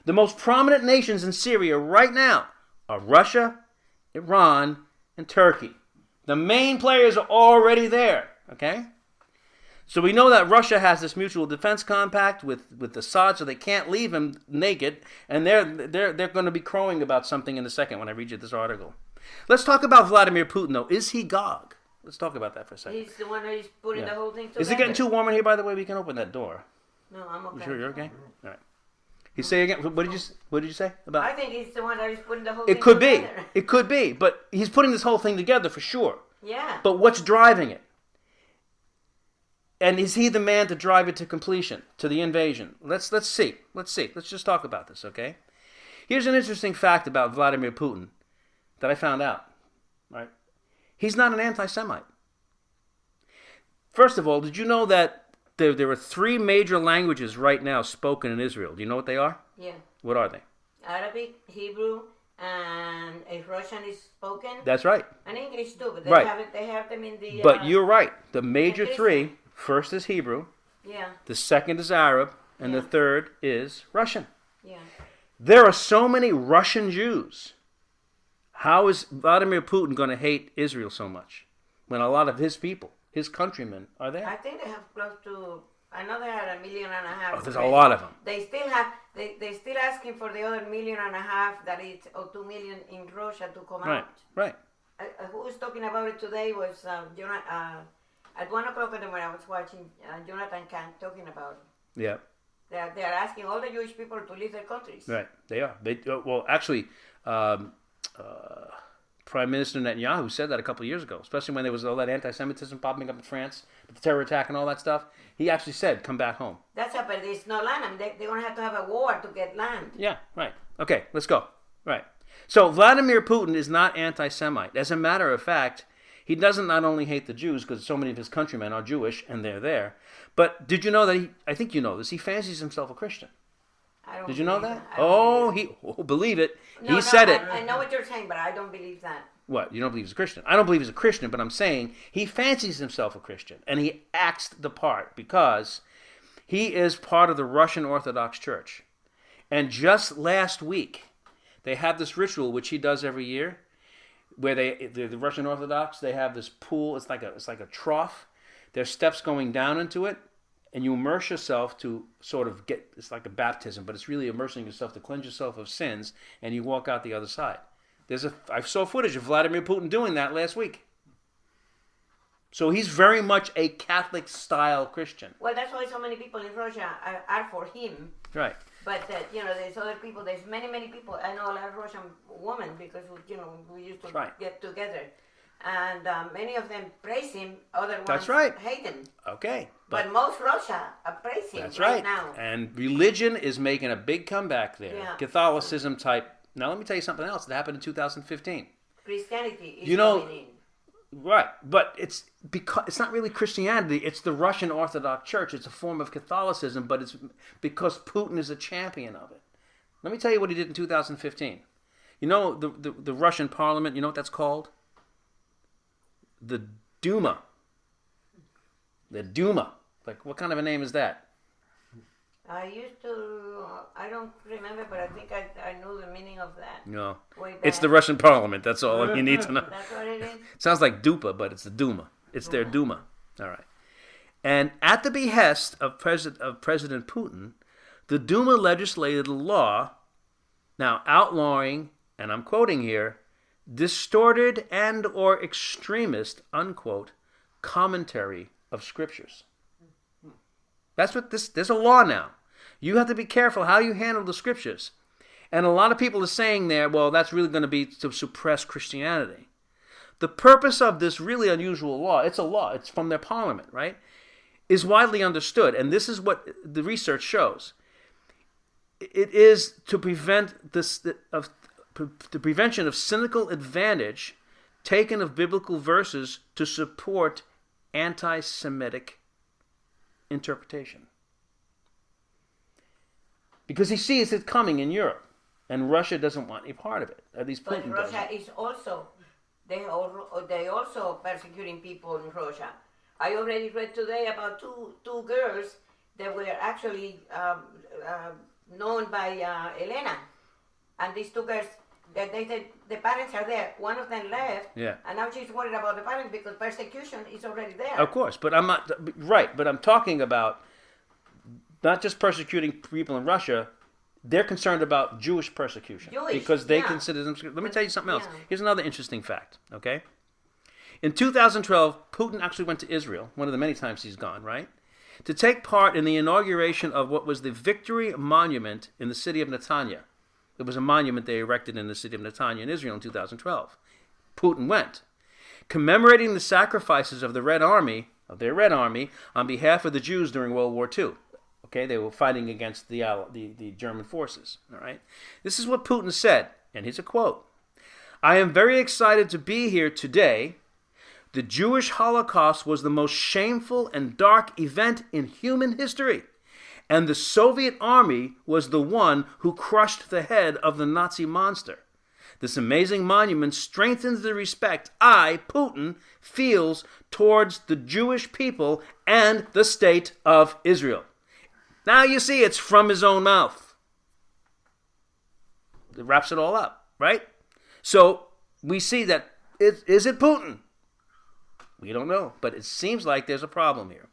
The most prominent nations in Syria right now are Russia, Iran, and Turkey. The main players are already there, okay? So we know that Russia has this mutual defense compact with Assad, so they can't leave him naked, and they're going to be crowing about something in a second when I read you this article. Let's talk about Vladimir Putin, though. Is he Gog? Let's talk about that for a second. He's the one who's putting the whole thing together. Is it getting too warm in here, by the way? We can open that door. No, I'm okay. You sure you're okay? All right. He say again. What did you say about? I think he's the one that is putting the whole thing It could together. be. It could be. But he's putting this whole thing together for sure. Yeah. But what's driving it? And is he the man to drive it to completion, to the invasion? Let's see. Let's just talk about this, okay? Here's an interesting fact about Vladimir Putin that I found out. Right? He's not an anti-Semite. First of all, did you know that there are 3 major languages right now spoken in Israel? Do you know what they are? Yeah. What are they? Arabic, Hebrew, and if Russian is spoken. That's right. And English too, but they have them in the. But you're right. The major 3, first is Hebrew. Yeah. The second is Arab, and the third is Russian. Yeah. There are so many Russian Jews. How is Vladimir Putin going to hate Israel so much when a lot of his people, his countrymen, are there? I think they have close to. I know they had 1.5 million. Oh, there's a lot of them. They still have. They still asking for the other 1.5 million that is or 2 million in Russia to come out. Right. Who was talking about it today was Jonathan. At 1 o'clock in the morning, I was watching Jonathan Kahn talking about it. Yeah. They are asking all the Jewish people to leave their countries. Right. They are. Well, actually. Prime Minister Netanyahu said that a couple of years ago, especially when there was all that anti-Semitism popping up in France, with the terror attack and all that stuff. He actually said, come back home. That's but there's no land. I mean, they're going to have a war to get land. Yeah, right. Okay, let's go. Right. So Vladimir Putin is not anti-Semite. As a matter of fact, he doesn't not only hate the Jews, because so many of his countrymen are Jewish, and they're there, but did you know that I think you know this, he fancies himself a Christian. Did you know that? Believe it. No, he said it. I know what you're saying, but I don't believe that. What? You don't believe he's a Christian? I don't believe he's a Christian, but I'm saying he fancies himself a Christian, and he acts the part because he is part of the Russian Orthodox Church. And just last week, they have this ritual, which he does every year, where the Russian Orthodox, they have this pool. It's like a trough. There's steps going down into it. And you immerse yourself to sort of it's like a baptism, but it's really immersing yourself to cleanse yourself of sins, and you walk out the other side. I saw footage of Vladimir Putin doing that last week. So he's very much a Catholic-style Christian. Well, that's why so many people in Russia are for him. Right. But, there's other people, there's many people. I know a lot of Russian women because, we used to get together. And many of them praise him, other ones hate him. Okay. But most Russia praise him now. And religion is making a big comeback there. Yeah. Catholicism type. Now let me tell you something else that happened in 2015. Christianity is coming in. Right. But it's not really Christianity. It's the Russian Orthodox Church. It's a form of Catholicism, but it's because Putin is a champion of it. Let me tell you what he did in 2015. You know the Russian parliament, you know what that's called? The Duma. The Duma. Like, what kind of a name is that? I used to, I don't remember, but I think I knew the meaning of that. No. It's the Russian parliament. That's all you need to know. That's what it is? It sounds like Dupa, but it's the Duma. It's their Duma. All right. And at the behest of President Putin, the Duma legislated a law now outlawing, and I'm quoting here, distorted and or extremist, unquote, commentary of scriptures. That's what there's a law now. You have to be careful how you handle the scriptures. And a lot of people are saying there, well, that's really going to be to suppress Christianity. The purpose of this really unusual law, it's a law, it's from their parliament, right, is widely understood. And this is what the research shows. It is to prevent the prevention of cynical advantage taken of biblical verses to support anti-Semitic interpretation. Because he sees it coming in Europe, and Russia doesn't want any part of it. At least Putin But Russia doesn't. is also, they also persecuting people in Russia. I already read today about two girls that were actually known by Elena, and these two girls, that they said the parents are there. One of them left, Yeah. and now she's worried about the parents because persecution is already there. Of course, but I'm not right. But I'm talking about not just persecuting people in Russia. They're concerned about Jewish persecution because they consider them. Let me tell you something else. Yeah. Here's another interesting fact. Okay, in 2012, Putin actually went to Israel, one of the many times he's gone, right, to take part in the inauguration of what was the Victory Monument in the city of Netanya. It was a monument they erected in the city of Netanya in Israel in 2012. Putin went, commemorating the sacrifices of their Red Army, on behalf of the Jews during World War II. Okay, they were fighting against the German forces. All right, this is what Putin said, and here's a quote: "I am very excited to be here today. The Jewish Holocaust was the most shameful and dark event in human history. And the Soviet army was the one who crushed the head of the Nazi monster. This amazing monument strengthens the respect I, Putin, feels towards the Jewish people and the state of Israel." Now you see, it's from his own mouth. It wraps it all up, right? So we see that, is it Putin? We don't know, but it seems like there's a problem here.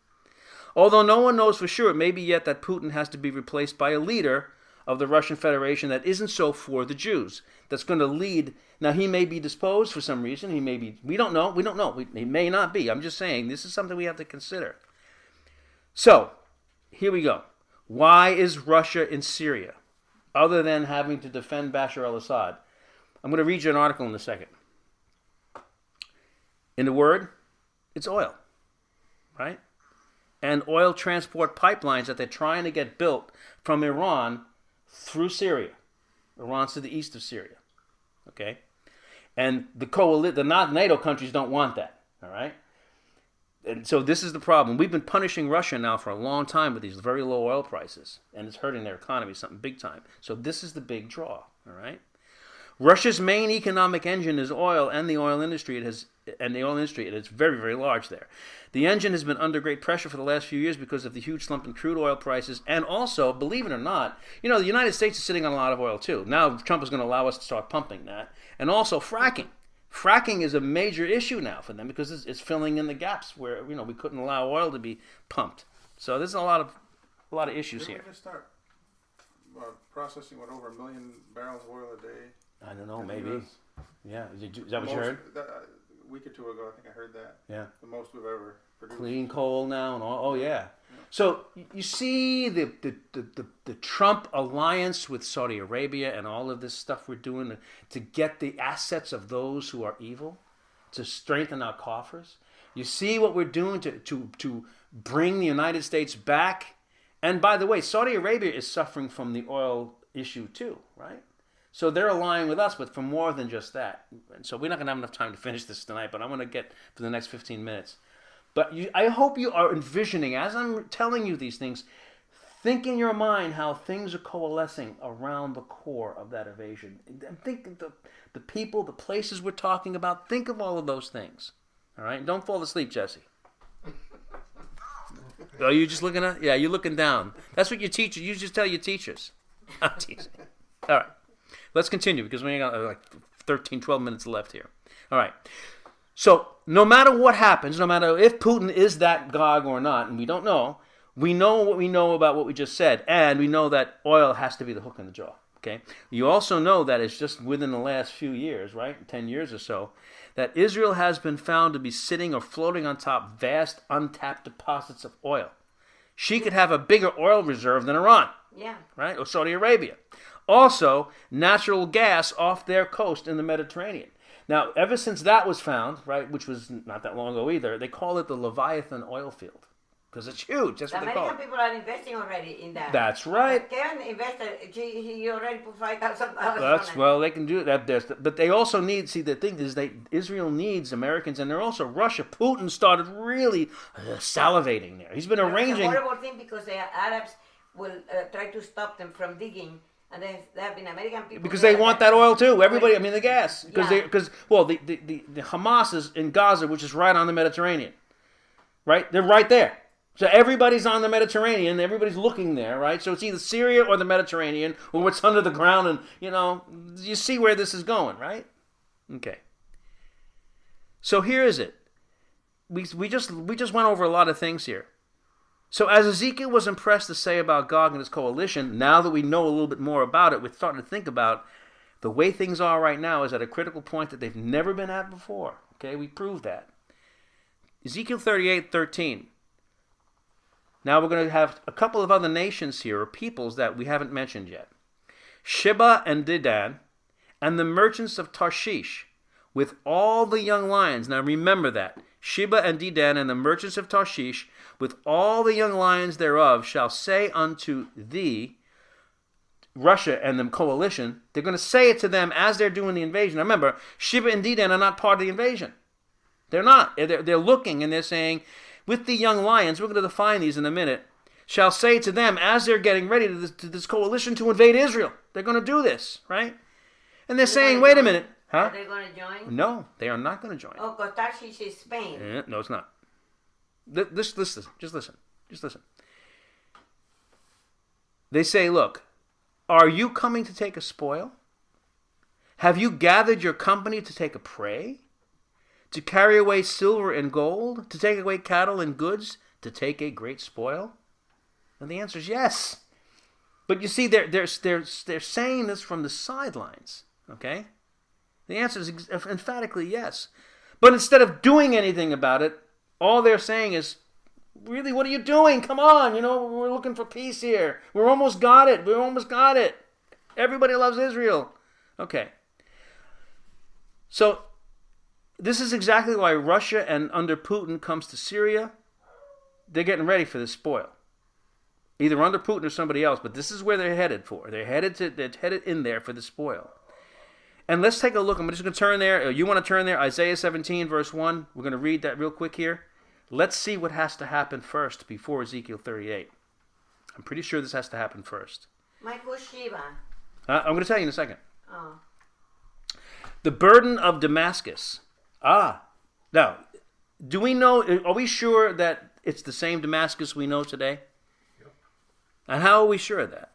Although no one knows for sure, it may be yet that Putin has to be replaced by a leader of the Russian Federation that isn't so for the Jews, that's going to lead. Now, he may be disposed for some reason. He may be, we don't know. He may not be. I'm just saying, this is something we have to consider. So, here we go. Why is Russia in Syria, other than having to defend Bashar al-Assad? I'm going to read you an article in a second. In the word, it's oil, right? And oil transport pipelines that they're trying to get built from Iran through Syria. Iran's to the east of Syria, okay? And the NATO countries don't want that, all right? And so this is the problem. We've been punishing Russia now for a long time with these very low oil prices, and it's hurting their economy something big time. So this is the big draw, all right? Russia's main economic engine is oil and the oil industry. It is very, very large there. The engine has been under great pressure for the last few years because of the huge slump in crude oil prices, and also, believe it or not, the United States is sitting on a lot of oil too. Now Trump is going to allow us to start pumping that, and also fracking. Fracking is a major issue now for them because it's filling in the gaps where we couldn't allow oil to be pumped. So there's a lot of issues here. Didn't we just start processing over 1 million barrels of oil a day? I don't know, maybe. Yeah, is that what you heard? A week or two ago, I think I heard that. Yeah. The most we've ever produced. Clean coal now and all. Oh yeah. So you see the Trump alliance with Saudi Arabia and all of this stuff we're doing to get the assets of those who are evil, to strengthen our coffers. You see what we're doing to bring the United States back. And by the way, Saudi Arabia is suffering from the oil issue too, right? So they're aligning with us, but for more than just that. And so we're not going to have enough time to finish this tonight, but I'm going to get for the next 15 minutes. But I hope you are envisioning, as I'm telling you these things, think in your mind how things are coalescing around the core of that invasion. And think of the people, the places we're talking about. Think of all of those things. All right? And don't fall asleep, Jesse. Oh, you just looking at? Yeah, you're looking down. That's what your teacher. You just tell your teachers. I'm teasing. All right, let's continue because we got like 13, 12 minutes left here. All right. So no matter what happens, no matter if Putin is that Gog or not, and we don't know, we know what we know about what we just said, and we know that oil has to be the hook in the jaw. Okay. You also know that it's just within the last few years, right, 10 years or so, that Israel has been found to be sitting or floating on top vast untapped deposits of oil. She could have a bigger oil reserve than Iran. Yeah. Right, or Saudi Arabia. Also, natural gas off their coast in the Mediterranean. Now, ever since that was found, right, which was not that long ago either, they call it the Leviathan oil field. Because it's huge. That's what they call it. American people are investing already in that. That's right. Kevin invested. He already put $5,000 on it. Well, they can do that. But they also need. See, the thing is, Israel needs Americans, and they're also Russia. Putin started really salivating there. He's been arranging. It's a horrible thing because the Arabs will try to stop them from digging, and there have been American people. Because they want that oil too. Everybody, I mean, the gas. Because Yeah. the Hamas is in Gaza, which is right on the Mediterranean. Right, they're right there. So everybody's on the Mediterranean, everybody's looking there, right? So it's either Syria or the Mediterranean, or what's under the ground, and, you see where this is going, right? Okay. So here is it. We just went over a lot of things here. So as Ezekiel was impressed to say about Gog and his coalition, now that we know a little bit more about it, we're starting to think about the way things are right now is at a critical point that they've never been at before. Okay, we proved that. Ezekiel 38:13. Now we're going to have a couple of other nations here, or peoples that we haven't mentioned yet. Sheba and Dedan, and the merchants of Tarshish, with all the young lions. Now remember that. Sheba and Dedan, and the merchants of Tarshish, with all the young lions thereof, shall say unto thee, Russia and the coalition, they're going to say it to them as they're doing the invasion. Now remember, Sheba and Dedan are not part of the invasion. They're not. They're looking and they're saying, with the young lions, we're going to define these in a minute, shall say to them as they're getting ready to this coalition to invade Israel. They're going to do this, right? And they're saying, wait a minute. Huh? Are they going to join? No, they are not going to join. Oh, because Tarshish is Spain. No, it's not. Just listen. They say, look, are you coming to take a spoil? Have you gathered your company to take a prey? To carry away silver and gold? To take away cattle and goods? To take a great spoil? And the answer is yes. But you see, they're saying this from the sidelines, okay? The answer is emphatically yes. But instead of doing anything about it, all they're saying is, really, what are you doing? Come on, we're looking for peace here. We almost got it. Everybody loves Israel. Okay. So, this is exactly why Russia and under Putin comes to Syria. They're getting ready for this spoil. Either under Putin or somebody else, but this is where they're headed for. They're headed in there for the spoil. And let's take a look. I'm just going to turn there. You want to turn there? Isaiah 17, verse 1. We're going to read that real quick here. Let's see what has to happen first before Ezekiel 38. I'm pretty sure this has to happen first. Michael Shiva. I'm going to tell you in a second. Oh. The burden of Damascus. Now, do we know, are we sure that it's the same Damascus we know today? Yep. And how are we sure of that?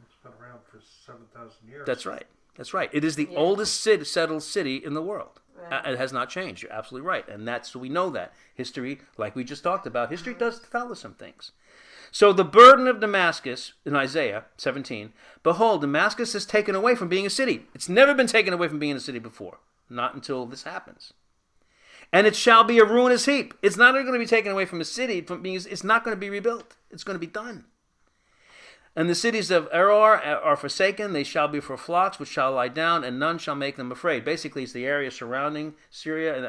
It's been around for 7,000 years. That's right. It is the oldest settled city in the world. Right. It has not changed. You're absolutely right. And we know that. History, like we just talked about, history does tell us some things. So the burden of Damascus, in Isaiah 17, behold, Damascus is taken away from being a city. It's never been taken away from being a city before. Not until this happens. And it shall be a ruinous heap. It's not going to be taken away from a city. It's not going to be rebuilt. It's going to be done. And the cities of Aroer are forsaken. They shall be for flocks, which shall lie down, and none shall make them afraid. Basically, it's the area surrounding Syria. And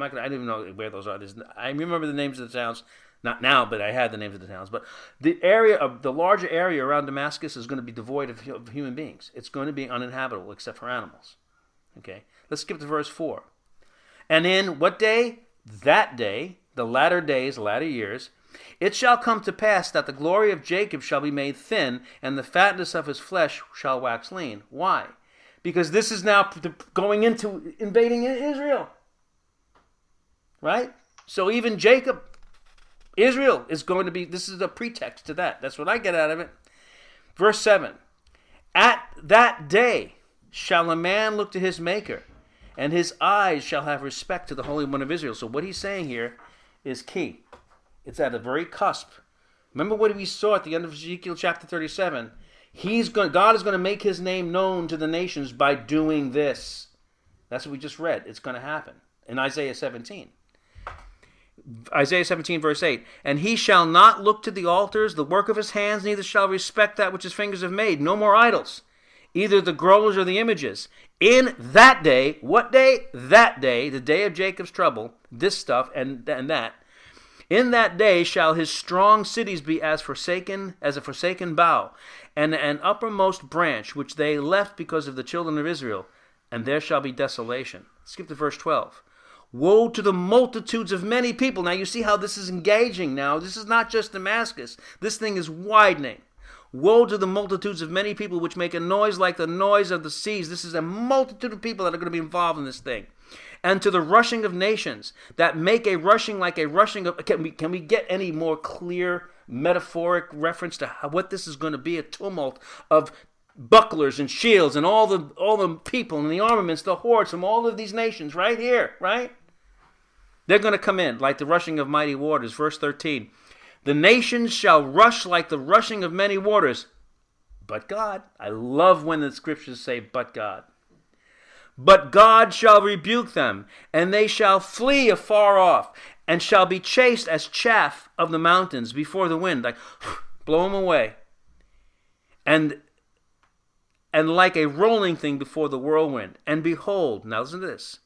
I don't even know where those are. I remember the names of the towns. Not now, but I had the names of the towns. But the larger area around Damascus is going to be devoid of human beings. It's going to be uninhabitable except for animals. Okay. Let's skip to verse 4. And in what day? That day, the latter days, latter years, it shall come to pass that the glory of Jacob shall be made thin, and the fatness of his flesh shall wax lean. Why? Because this is now going into invading Israel. Right? So even Jacob Israel is going to be, this is a pretext to that. That's what I get out of it. Verse 7. At that day shall a man look to his maker, and his eyes shall have respect to the Holy One of Israel. So what he's saying here is key. It's at a very cusp. Remember what we saw at the end of Ezekiel chapter 37. God is going to make his name known to the nations by doing this. That's what we just read. It's going to happen in Isaiah 17. Isaiah 17 verse 8. And he shall not look to the altars, the work of his hands, neither shall respect that which his fingers have made. No more idols, either the growers or the images. In that day, what day? That day, the day of Jacob's trouble, this stuff and that. In that day shall his strong cities be as a forsaken bough, and an uppermost branch which they left because of the children of Israel, and there shall be desolation. Skip to verse 12. Woe to the multitudes of many people. Now you see how this is engaging now. This is not just Damascus. This thing is widening. Woe to the multitudes of many people which make a noise like the noise of the seas. This is a multitude of people that are going to be involved in this thing. And to the rushing of nations that make a rushing like a rushing of... Can we get any more clear metaphoric reference to what this is going to be? A tumult of bucklers and shields and all the people and the armaments, the hordes from all of these nations right here, right? They're going to come in like the rushing of mighty waters. Verse 13. The nations shall rush like the rushing of many waters. But God. I love when the scriptures say, but God. But God shall rebuke them, and they shall flee afar off, and shall be chased as chaff of the mountains before the wind. Like, blow them away. And like a rolling thing before the whirlwind. And behold, now listen to this.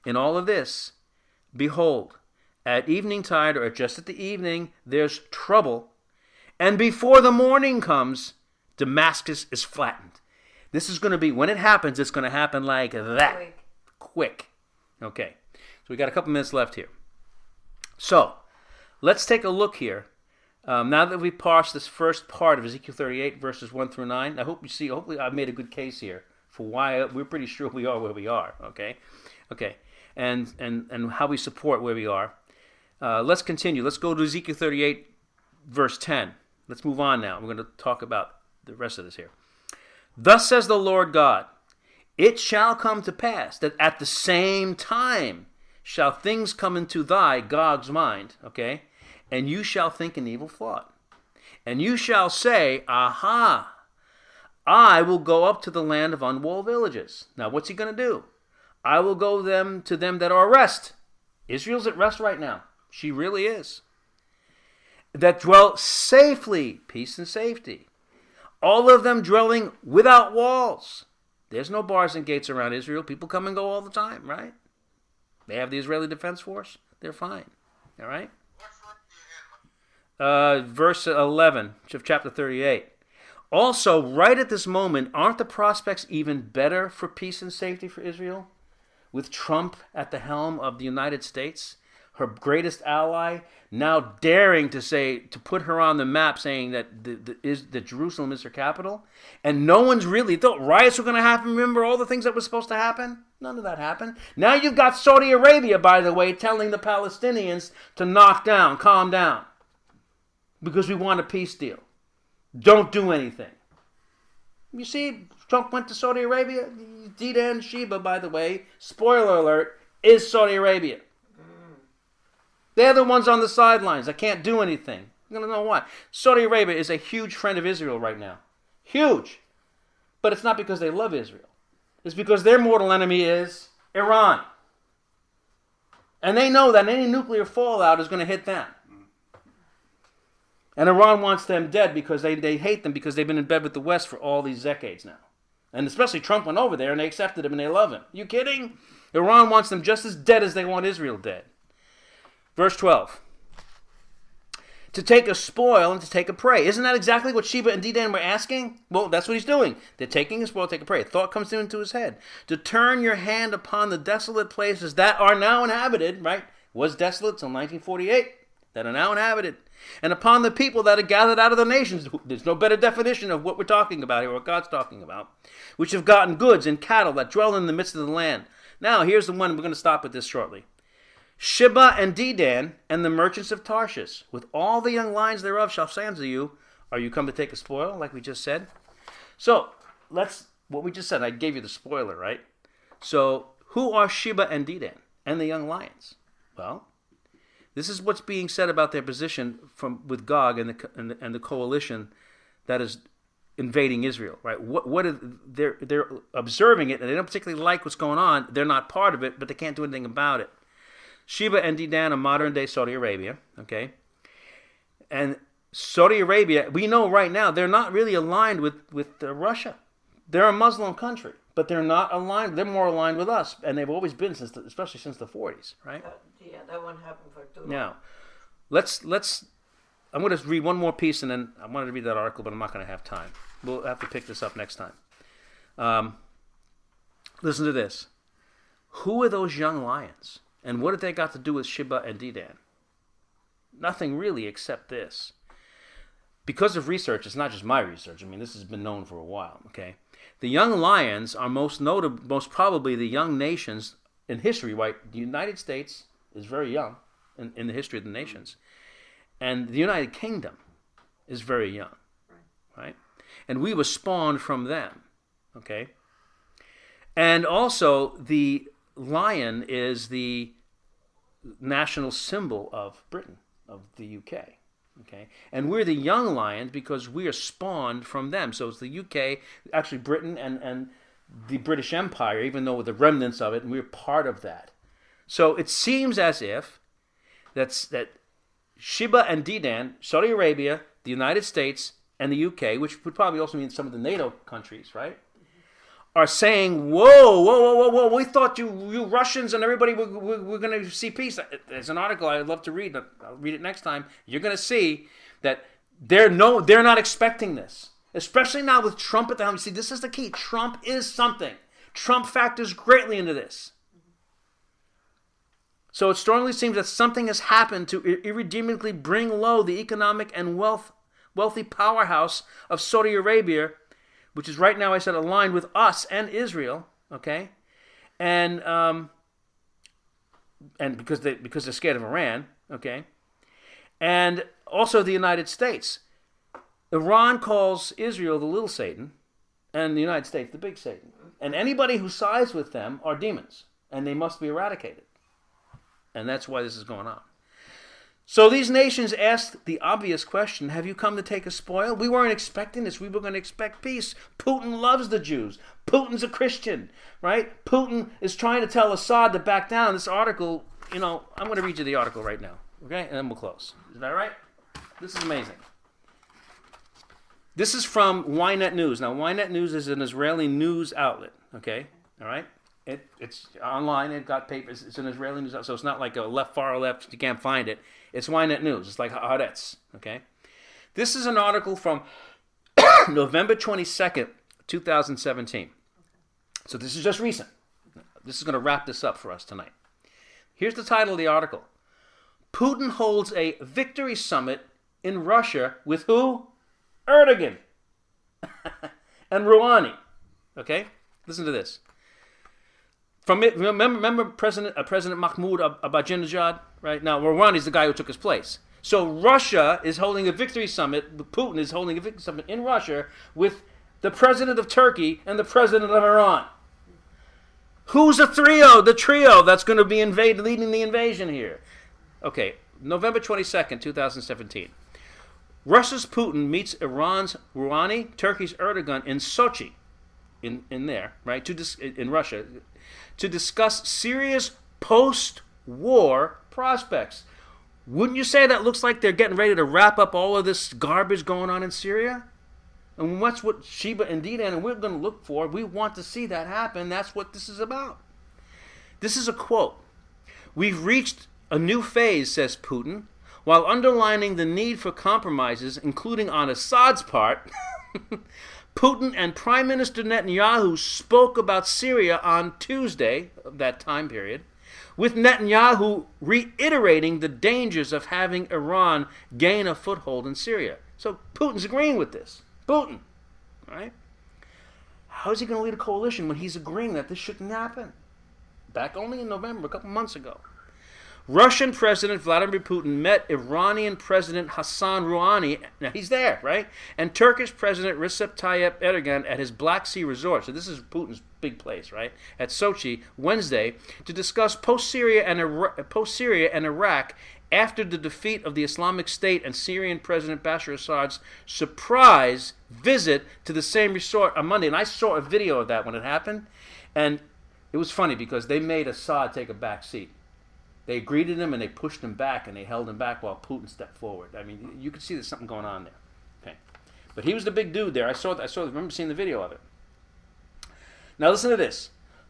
In all of this, behold, at evening tide, or just at the evening, there's trouble. And before the morning comes, Damascus is flattened. This is going to be, when it happens, it's going to happen like that. Quick. Okay. So we got a couple minutes left here. So, let's take a look here. Now that we've parsed this first part of Ezekiel 38, verses 1 through 9, I hope you see, hopefully I've made a good case here for why we're pretty sure we are where we are, okay? Okay. And how we support where we are. Let's continue. Let's go to Ezekiel 38, verse 10. Let's move on now. We're going to talk about the rest of this here. Thus says the Lord God, it shall come to pass that at the same time shall things come into thy Gog's mind, okay? And you shall think an evil thought. And you shall say, aha, I will go up to the land of unwalled villages. Now what's he going to do? I will go to them that are at rest. Israel's at rest right now. She really is. That dwell safely, peace and safety. All of them dwelling without walls. There's no bars and gates around Israel. People come and go all the time, right? They have the Israeli Defense Force. They're fine. All right? Verse 11 of chapter 38. Also, right at this moment, aren't the prospects even better for peace and safety for Israel? With Trump at the helm of the United States, her greatest ally, now daring to put her on the map, saying that Jerusalem is her capital, and no one's really thought riots were going to happen. Remember all the things that were supposed to happen? None of that happened. Now you've got Saudi Arabia, by the way, telling the Palestinians to knock down, calm down, because we want a peace deal. Don't do anything. You see, Trump went to Saudi Arabia. Jeddah and Sheba, by the way, spoiler alert, is Saudi Arabia. They're the ones on the sidelines that can't do anything. You're going to know why. Saudi Arabia is a huge friend of Israel right now. Huge. But it's not because they love Israel. It's because their mortal enemy is Iran. And they know that any nuclear fallout is going to hit them. And Iran wants them dead because they hate them because they've been in bed with the West for all these decades now. And especially Trump went over there and they accepted him and they love him. You kidding? Iran wants them just as dead as they want Israel dead. Verse 12. To take a spoil and to take a prey. Isn't that exactly what Sheba and Dedan were asking? Well, that's what he's doing. They're taking a spoil, take a prey. A thought comes into his head. To turn your hand upon the desolate places that are now inhabited, right? Was desolate till 1948. That are now inhabited. And upon the people that are gathered out of the nations. There's no better definition of what we're talking about here, what God's talking about. Which have gotten goods and cattle that dwell in the midst of the land. Now, here's the one. We're going to stop with this shortly. Sheba and Dedan and the merchants of Tarshish, with all the young lions thereof, shall say unto you, are you come to take a spoil, like we just said? So, what we just said, I gave you the spoiler, right? So, who are Sheba and Dedan and the young lions? Well, this is what's being said about their position with Gog and the coalition that is invading Israel, right? They're observing it, and they don't particularly like what's going on. They're not part of it, but they can't do anything about it. Sheba and Dedan are modern-day Saudi Arabia, okay? And Saudi Arabia, we know right now, they're not really aligned with Russia. They're a Muslim country, but they're not aligned. They're more aligned with us, and they've always been, especially since the 40s, right? Yeah, that won't happen for too long. Now, I'm going to read one more piece, and then I wanted to read that article, but I'm not going to have time. We'll have to pick this up next time. Listen to this. Who are those young lions? And what have they got to do with Sheba and Dedan? Nothing really except this. Because of research, it's not just my research. I mean, this has been known for a while, okay? The young lions are most probably the young nations in history, right? The United States is very young in the history of the nations. And the United Kingdom is very young, right? And we were spawned from them, okay? And also, the lion is the national symbol of Britain, of the UK, okay? And we're the young lions because we are spawned from them. So it's the UK, actually Britain and the British Empire, even though with the remnants of it, and we're part of that. So it seems as if that Sheba and Dedan, Saudi Arabia, the United States, and the UK, which would probably also mean some of the NATO countries, right, are saying, whoa, we thought you Russians and everybody were going to see peace. There's an article I'd love to read. I'll read it next time. You're going to see that they're not expecting this, especially now with Trump at the helm. You see, this is the key. Trump is something. Trump factors greatly into this. So it strongly seems that something has happened to irredeemably bring low the economic and wealthy powerhouse of Saudi Arabia, which is right now, I said, aligned with us and Israel, okay, and because they're scared of Iran, okay, and also the United States. Iran calls Israel the little Satan, and the United States the big Satan, and anybody who sides with them are demons, and they must be eradicated, and that's why this is going on. So these nations asked the obvious question, have you come to take a spoil? We weren't expecting this. We were going to expect peace. Putin loves the Jews. Putin's a Christian, right? Putin is trying to tell Assad to back down. This article, I'm going to read you the article right now, okay? And then we'll close. Is that right? This is amazing. This is from Ynet News. Now, Ynet News is an Israeli news outlet, okay? All right? It's online. It got papers. It's an Israeli news outlet, so it's not like a far left. You can't find it. It's Ynet News. It's like Haaretz, okay? This is an article from November 22nd, 2017. So this is just recent. This is going to wrap this up for us tonight. Here's the title of the article. Putin holds a victory summit in Russia with who? Erdogan and Rouhani. Okay? Listen to this. Remember President Mahmoud Ahmadinejad, right? Now, Rouhani is the guy who took his place. So Russia is holding a victory summit, Putin is holding a victory summit in Russia with the president of Turkey and the president of Iran. Who's the trio that's going to be leading the invasion here? Okay, November 22nd, 2017. Russia's Putin meets Iran's Rouhani, Turkey's Erdogan in Sochi, in there, right? In Russia, to discuss Syria's post-war prospects. Wouldn't you say that looks like they're getting ready to wrap up all of this garbage going on in Syria? And that's what Sheba and Dedan and we're going to look for. We want to see that happen. That's what this is about. This is a quote. We've reached a new phase, says Putin, while underlining the need for compromises, including on Assad's part. Putin and Prime Minister Netanyahu spoke about Syria on Tuesday of that time period, with Netanyahu reiterating the dangers of having Iran gain a foothold in Syria. So Putin's agreeing with this. Putin, right? How is he going to lead a coalition when he's agreeing that this shouldn't happen? Back only in November, a couple months ago. Russian President Vladimir Putin met Iranian President Hassan Rouhani, now he's there, right? And Turkish President Recep Tayyip Erdogan at his Black Sea resort. So this is Putin's big place, right? At Sochi, Wednesday, to discuss post-Syria and Iraq after the defeat of the Islamic State and Syrian President Bashar Assad's surprise visit to the same resort on Monday. And I saw a video of that when it happened, and it was funny because they made Assad take a back seat. They greeted him and they pushed him back and they held him back while Putin stepped forward. I mean, you could see there's something going on there. Okay, but he was the big dude there. I remember seeing the video of it. Now listen to this.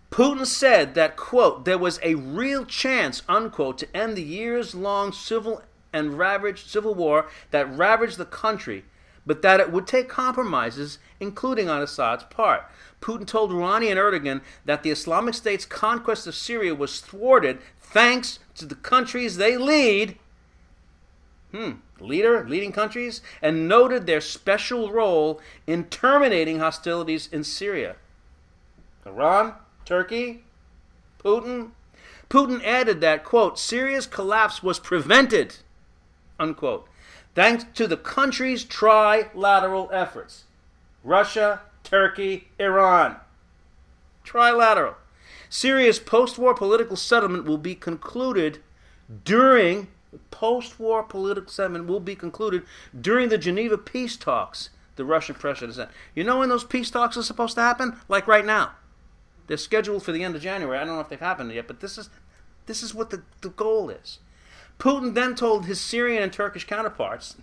Putin said that, quote, there was a real chance, unquote, to end the years-long civil war that ravaged the country, but that it would take compromises, including on Assad's part. Putin told Rouhani and Erdogan that the Islamic State's conquest of Syria was thwarted thanks to the countries they leading countries, and noted their special role in terminating hostilities in Syria. Iran, Turkey, Putin. Putin added that, quote, Syria's collapse was prevented, unquote, thanks to the country's trilateral efforts. Russia, Turkey, Iran. Trilateral. Syria's post-war political settlement will be concluded during the Geneva peace talks, the Russian president said. You know when those peace talks are supposed to happen? Like right now. They're scheduled for the end of January. I don't know if they've happened yet, but this is what the goal is. Putin then told his Syrian and Turkish counterparts,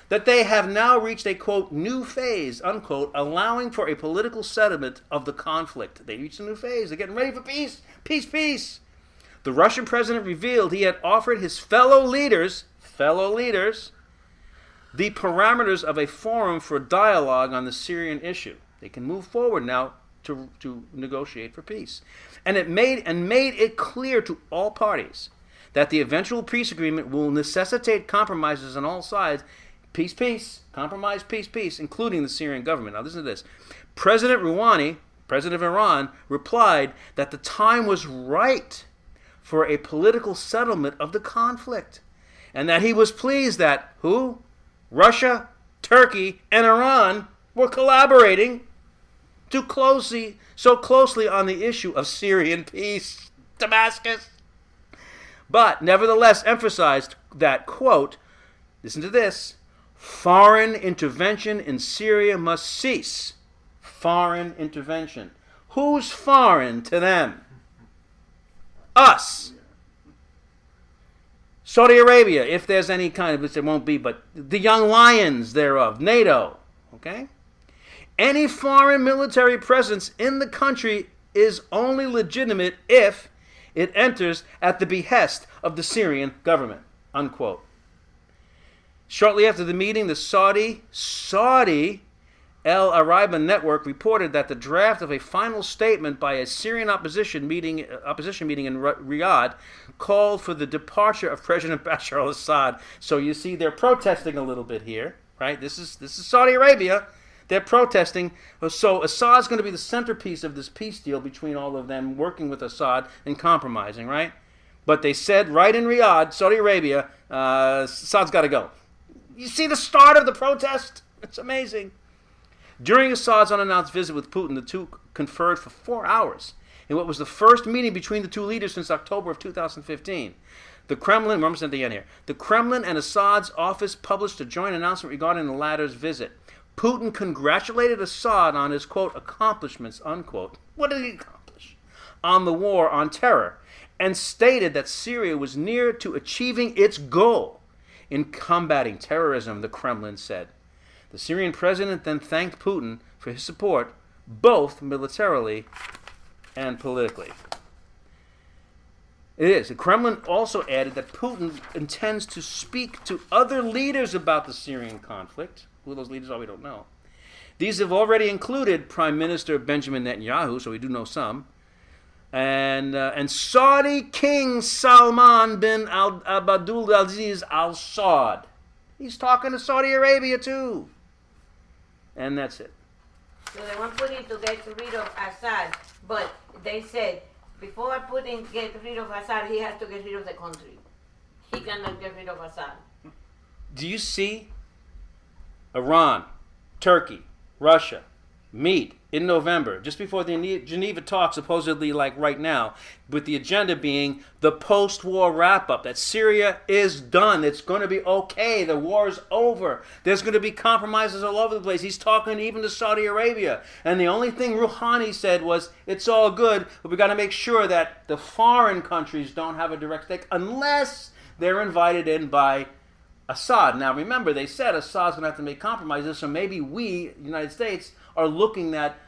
that they have now reached a, quote, new phase, unquote, allowing for a political settlement of the conflict. They reached a new phase. They're getting ready for peace. Peace. The Russian president revealed he had offered his fellow leaders, the parameters of a forum for dialogue on the Syrian issue. They can move forward now to negotiate for peace. And it made it clear to all parties that the eventual peace agreement will necessitate compromises on all sides. Peace, compromise, peace, including the Syrian government. Now listen to this. President Rouhani, president of Iran, replied that the time was right for a political settlement of the conflict, and that he was pleased that Russia, Turkey, and Iran were collaborating so closely on the issue of Syrian peace. Damascus. But nevertheless emphasized that, quote, listen to this, foreign intervention in Syria must cease. Foreign intervention. Who's foreign to them? Us. Saudi Arabia, if there's any kind of, which there won't be, but the young lions thereof, NATO. Okay? Any foreign military presence in the country is only legitimate if it enters at the behest of the Syrian government, unquote. Shortly after the meeting, the Saudi El Araiba network reported that the draft of a final statement by a Syrian opposition meeting in Riyadh called for the departure of President Bashar al-Assad. So you see, they're protesting a little bit here, right? This is Saudi Arabia. They're protesting. So Assad's going to be the centerpiece of this peace deal between all of them, working with Assad and compromising, right? But they said right in Riyadh, Saudi Arabia, Assad's got to go. You see the start of the protest? It's amazing. During Assad's unannounced visit with Putin, the two conferred for 4 hours in what was the first meeting between the two leaders since October of 2015. The Kremlin, we're almost at the end here. The Kremlin and Assad's office published a joint announcement regarding the latter's visit. Putin congratulated Assad on his, quote, accomplishments, unquote. What did he accomplish? On the war on terror, and stated that Syria was near to achieving its goal in combating terrorism, the Kremlin said. The Syrian president then thanked Putin for his support, both militarily and politically. It is. The Kremlin also added that Putin intends to speak to other leaders about the Syrian conflict. Who those leaders are, we don't know. These have already included Prime Minister Benjamin Netanyahu, so we do know some, and Saudi King Salman bin Abdulaziz Al Saud. He's talking to Saudi Arabia too. And that's it. So they want Putin to get rid of Assad, but they said Before Putin get rid of Assad, he has to get rid of the country. He cannot get rid of Assad. Do you see Iran, Turkey, Russia meet in November, just before the Geneva talks, supposedly like right now, with the agenda being the post-war wrap-up, that Syria is done. It's going to be okay. The war is over. There's going to be compromises all over the place. He's talking even to Saudi Arabia. And the only thing Rouhani said was, it's all good, but we got to make sure that the foreign countries don't have a direct stake unless they're invited in by Assad. Now remember, they said Assad's going to have to make compromises, so maybe we, the United States, are looking that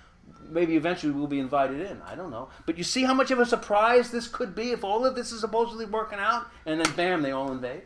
maybe eventually we'll be invited in. I don't know. But you see how much of a surprise this could be if all of this is supposedly working out, and then bam, they all invade?